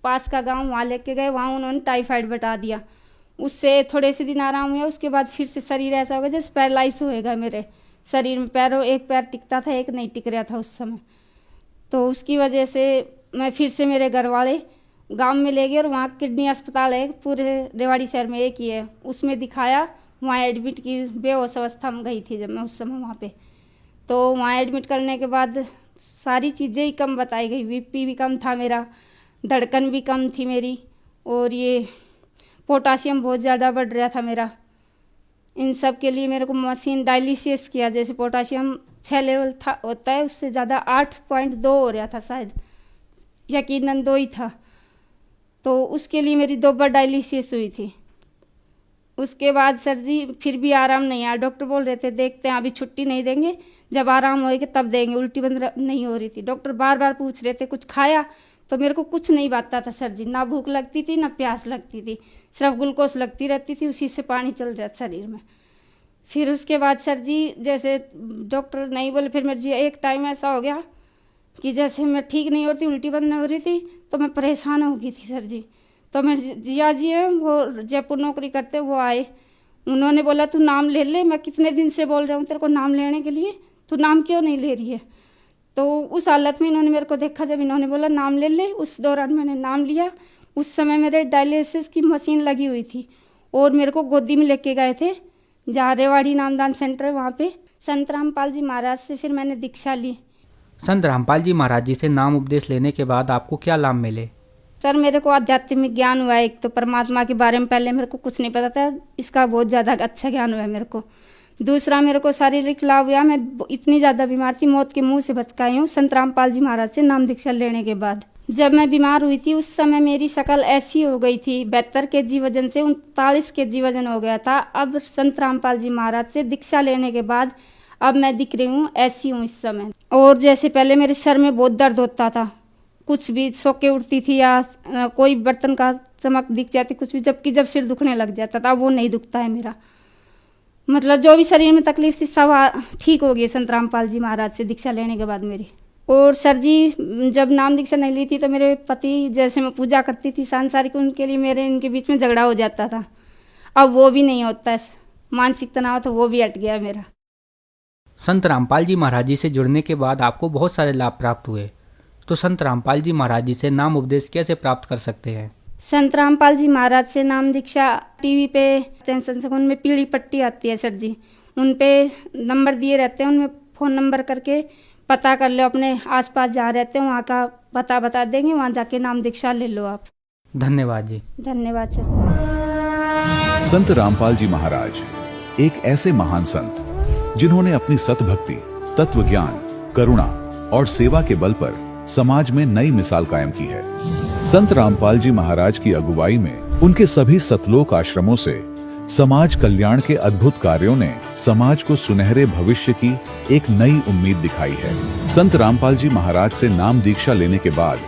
पास का गांव, वहाँ लेके गए, वहाँ उन्होंने टाइफाइड बता दिया। उससे थोड़े से दिन आराम हुआ। उसके बाद फिर से शरीर ऐसा होगा जैसे पैरालाइज होएगा मेरे शरीर में। पैरों एक पैर टिकता था, एक नहीं टिक रहा था उस समय। तो उसकी वजह से मैं फिर से मेरे घर वाले गांव में ले गए, और वहाँ किडनी अस्पताल है पूरे रेवाड़ी शहर में, एक ही है, उसमें दिखाया। वहाँ एडमिट की बेहोश अवस्था में गई थी जब मैं उस समय वहाँ पे। तो वहाँ एडमिट करने के बाद सारी चीज़ें ही कम बताई गई। बीपी भी कम था मेरा, धड़कन भी कम थी मेरी, और ये पोटासियम बहुत ज़्यादा बढ़ रहा था मेरा। इन सब के लिए मेरे को मशीन डायलिसिस किया, जैसे पोटाशियम 6 लेवल था होता है, उससे ज़्यादा 8.2 हो रहा था शायद, यकीनन 2 ही था। तो उसके लिए मेरी 2 बार डायलिसिस हुई थी। उसके बाद सर जी फिर भी आराम नहीं आया। डॉक्टर बोल रहे थे देखते हैं, अभी छुट्टी नहीं देंगे, जब आराम होएगा तब देंगे। उल्टी बंद नहीं हो रही थी। डॉक्टर बार बार पूछ रहे थे कुछ खाया, तो मेरे को कुछ नहीं बाता था सर जी, ना भूख लगती थी ना प्यास लगती थी, सिर्फ ग्लूकोज लगती रहती थी, उसी से पानी चल रहा था शरीर में। फिर उसके बाद सर जी जैसे डॉक्टर नहीं बोले, फिर मेरे जी एक टाइम ऐसा हो गया कि जैसे मैं ठीक नहीं होती, उल्टी बंद नहीं हो रही थी, तो मैं परेशान हो गई थी सर जी। तो मेरे जिया जी हैं, वो जयपुर नौकरी करते हैं, वो आए, उन्होंने बोला तू नाम ले ले, मैं कितने दिन से बोल रहा हूँ तेरे को नाम लेने के लिए, तू नाम क्यों नहीं ले रही है। तो उस हालत में इन्होंने मेरे को देखा, जब इन्होंने बोला नाम ले ले, उस दौरान मैंने नाम लिया। उस समय मेरे डायलिसिस की मशीन लगी हुई थी और मेरे को गोदी में लेके गए थे, जहाँ रेवाड़ी नामदान सेंटर है वहाँ पे, संत रामपाल जी महाराज से फिर मैंने दीक्षा ली। संत रामपाल जी महाराज जी से नाम उपदेश लेने के बाद आपको क्या लाभ मिले? सर मेरे को आध्यात्मिक ज्ञान हुआ है। एक तो परमात्मा के बारे में पहले मेरे को कुछ नहीं पता था, इसका बहुत ज़्यादा अच्छा ज्ञान हुआ है मेरे को। दूसरा मेरे को शारीरिक लाभ हुआ, मैं इतनी ज़्यादा बीमार थी, मौत के मुंह से बच गई हूँ संत रामपाल जी महाराज से नाम दीक्षा लेने के बाद। जब मैं बीमार हुई थी उस समय मेरी शक्ल ऐसी हो गई थी, 72 kg वजन से 39 kg वजन हो गया था। अब संत रामपाल जी महाराज से दीक्षा लेने के बाद अब मैं दिख रही हूँ, ऐसी हूँ इस समय। और जैसे पहले मेरे सर में बहुत दर्द होता था, कुछ भी सो के उठती थी या कोई बर्तन का चमक दिख जाती कुछ भी, जबकि जब सिर दुखने लग जाता था, वो नहीं दुखता है मेरा। मतलब जो भी शरीर में तकलीफ थी सब ठीक हो गई संत रामपाल जी महाराज से दीक्षा लेने के बाद मेरी। और सर जी जब नाम दीक्षा नहीं ली थी तो मेरे पति, जैसे मैं पूजा करती थी सांसारिक, उनके लिए मेरे इनके बीच में झगड़ा हो जाता था। अब वो भी नहीं होता है, मानसिक तनाव तो वो भी हट गया मेरा। संत रामपाल जी महाराज जी से जुड़ने के बाद आपको बहुत सारे लाभ प्राप्त हुए, तो संत रामपाल जी महाराज जी से नाम उपदेश कैसे प्राप्त कर सकते हैं? संत रामपाल जी महाराज से नाम दीक्षा टीवी पे संसद में पीली पट्टी आती है सर जी, उन पे नंबर दिए रहते हैं, उनमें फ़ोन नंबर करके पता कर लो, अपने आसपास जहाँ रहते हैं वहाँ का पता बता देंगे, वहाँ जाके नाम दीक्षा ले लो आप। धन्यवाद जी। धन्यवाद सर। संत रामपाल जी महाराज एक ऐसे महान संत जिन्होंने अपनी सतभक्ति, तत्व ज्ञान, करुणा और सेवा के बल पर समाज में नई मिसाल कायम की है। संत रामपाल जी महाराज की अगुवाई में उनके सभी सतलोक आश्रमों से समाज कल्याण के अद्भुत कार्यों ने समाज को सुनहरे भविष्य की एक नई उम्मीद दिखाई है। संत रामपाल जी महाराज से नाम दीक्षा लेने के बाद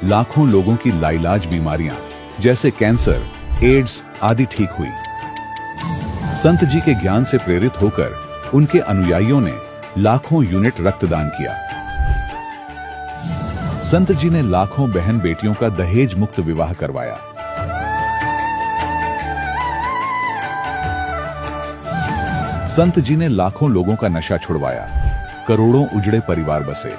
लाखों लोगों की लाइलाज बीमारियां जैसे कैंसर, एड्स आदि ठीक हुई। संत जी के ज्ञान से प्रेरित होकर उनके अनुयायियों ने लाखों यूनिट रक्तदान किया। संत जी ने लाखों बहन बेटियों का दहेज मुक्त विवाह करवाया। संत जी ने लाखों लोगों का नशा छुड़वाया, करोड़ों उजड़े परिवार बसे।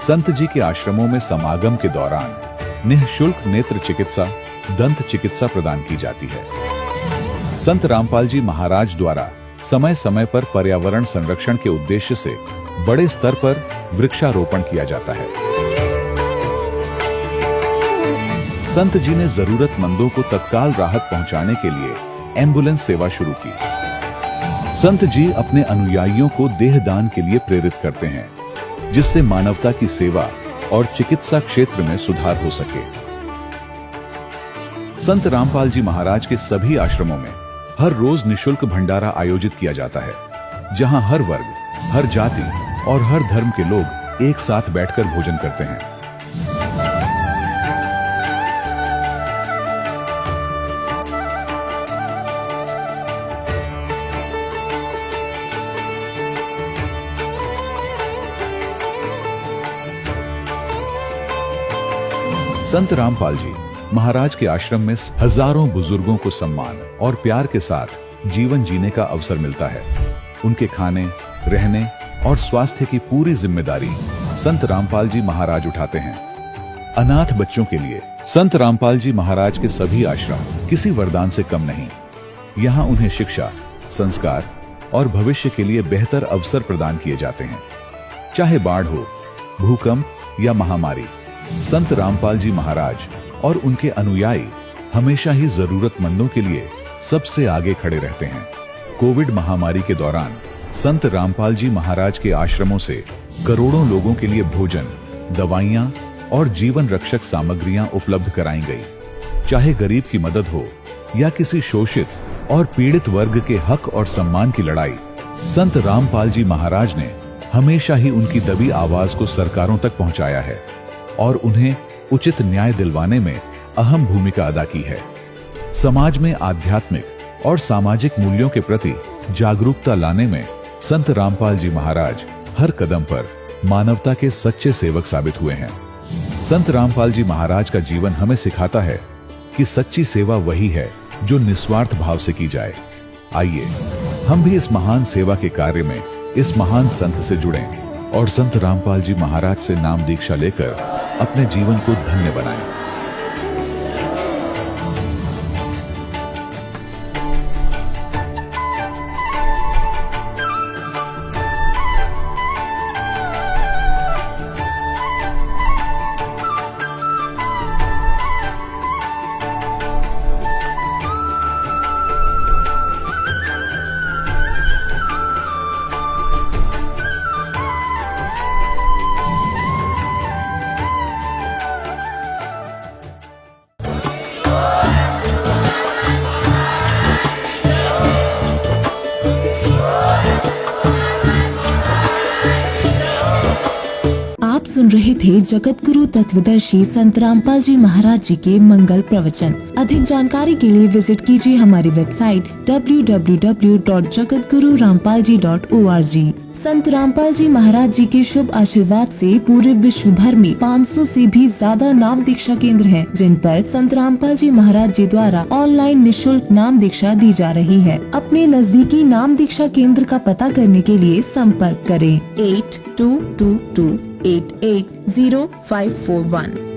संत जी के आश्रमों में समागम के दौरान निःशुल्क नेत्र चिकित्सा, दंत चिकित्सा प्रदान की जाती है। संत रामपाल जी महाराज द्वारा समय समय पर पर्यावरण संरक्षण के उद्देश्य से बड़े स्तर पर वृक्षारोपण किया जाता है। संत जी ने जरूरतमंदों को तत्काल राहत पहुंचाने के लिए एम्बुलेंस सेवा शुरू की। संत जी अपने अनुयायियों को देहदान के लिए प्रेरित करते हैं, जिससे मानवता की सेवा और चिकित्सा क्षेत्र में सुधार हो सके। संत रामपाल जी महाराज के सभी आश्रमों में हर रोज निःशुल्क भंडारा आयोजित किया जाता है, जहां हर वर्ग, हर जाति और हर धर्म के लोग एक साथ बैठकर भोजन करते हैं। संत रामपाल जी महाराज के आश्रम में हजारों बुजुर्गों को सम्मान और प्यार के साथ जीवन जीने का अवसर मिलता है। उनके खाने, रहने और स्वास्थ्य की पूरी जिम्मेदारी संत रामपाल जी महाराज उठाते हैं। अनाथ बच्चों के लिए संत रामपाल जी महाराज के सभी आश्रम किसी वरदान से कम नहीं। यहाँ उन्हें शिक्षा, संस्कार और भविष्य के लिए बेहतर अवसर प्रदान किए जाते हैं। चाहे बाढ़ हो, भूकंप या महामारी, संत रामपाल जी महाराज और उनके अनुयायी हमेशा ही जरूरतमंदों के लिए सबसे आगे खड़े रहते हैं। कोविड महामारी के दौरान संत रामपाल जी महाराज के आश्रमों से करोड़ों लोगों के लिए भोजन, दवाइयां और जीवन रक्षक सामग्रियां उपलब्ध कराई गई। चाहे गरीब की मदद हो या किसी शोषित और पीड़ित वर्ग के हक और सम्मान की लड़ाई, संत रामपाल जी महाराज ने हमेशा ही उनकी दबी आवाज को सरकारों तक पहुंचाया है और उन्हें उचित न्याय दिलवाने में अहम भूमिका अदा की है। समाज में आध्यात्मिक और सामाजिक मूल्यों के प्रति जागरूकता लाने में संत रामपाल जी महाराज हर कदम पर मानवता के सच्चे सेवक साबित हुए हैं। संत रामपाल जी महाराज का जीवन हमें सिखाता है कि सच्ची सेवा वही है जो निस्वार्थ भाव से की जाए। आइए हम भी इस महान सेवा के कार्य में इस महान संत से जुड़ें और संत रामपाल जी महाराज से नाम दीक्षा लेकर अपने जीवन को धन्य बनाएं। सुन रहे थे जगत गुरु तत्वदर्शी संत रामपाल जी महाराज जी के मंगल प्रवचन। अधिक जानकारी के लिए विजिट कीजिए हमारी वेबसाइट www.jagatgururampalji.org। संत रामपाल जी महाराज जी के शुभ आशीर्वाद से पूरे विश्व भर में 500 से भी ज्यादा नाम दीक्षा केंद्र हैं, जिन पर संत रामपाल जी महाराज जी द्वारा ऑनलाइन निशुल्क नाम दीक्षा दी जा रही है। अपने नजदीकी नाम दीक्षा केंद्र का पता करने के लिए संपर्क करें 8222880541।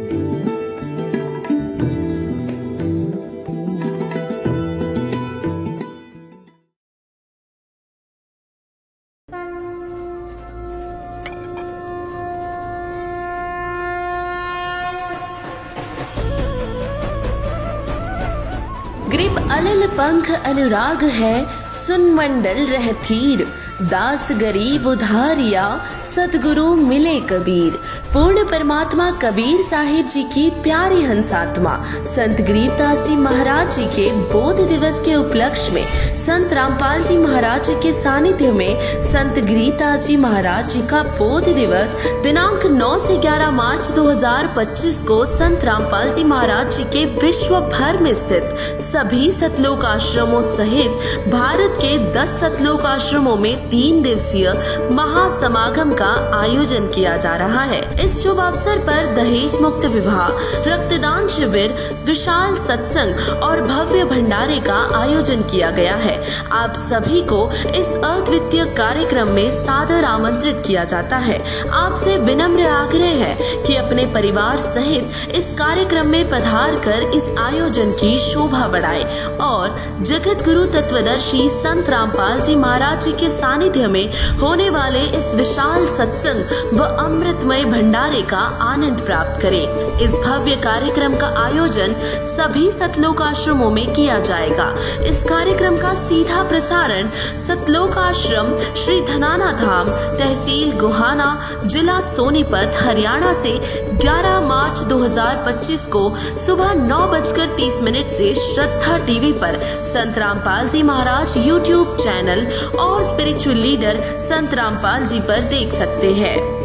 ग्रीब अलल पंख अनुराग है, सुन मंडल रहथीर। दास गरीब उधारिया, सतगुरु मिले कबीर। पूर्ण परमात्मा कबीर साहिब जी की प्यारी हंसात्मा संत गरीबदास जी महाराज जी के बोध दिवस के उपलक्ष्य में संत रामपाल जी महाराज जी के सानिध्य में संत गरीबदास जी महाराज जी का बोध दिवस दिनांक 9 से 11 मार्च 2025 को संत रामपाल जी महाराज जी के विश्व भर में स्थित सभी सतलोक आश्रमों सहित भारत के 10 सतलोक आश्रमों में 3 दिवसीय महासमागम का आयोजन किया जा रहा है। इस शुभ अवसर पर दहेज मुक्त विवाह, रक्तदान शिविर, विशाल सत्संग और भव्य भंडारे का आयोजन किया गया है। आप सभी को इस अद्वितीय कार्यक्रम में सादर आमंत्रित किया जाता है। आपसे विनम्र आग्रह है कि अपने परिवार सहित इस कार्यक्रम में पधार कर इस आयोजन की शोभा बढ़ाएं और जगत गुरु तत्वदर्शी संत रामपाल जी महाराज जी के सानिध्य में होने वाले इस विशाल सत्संग व अमृतमय भंडारे का आनंद प्राप्त करें। इस भव्य कार्यक्रम का आयोजन सभी सतलोक आश्रमों में किया जाएगा। इस कार्यक्रम का सीधा प्रसारण सतलोक आश्रम श्री धनाना धाम, तहसील गोहाना, जिला सोनीपत, हरियाणा से 11 मार्च 2025 को सुबह 9:30 से श्रद्धा टीवी पर संत रामपाल जी महाराज यूट्यूब चैनल और स्पिरिचुअल लीडर संत रामपाल जी पर देख सकते हैं।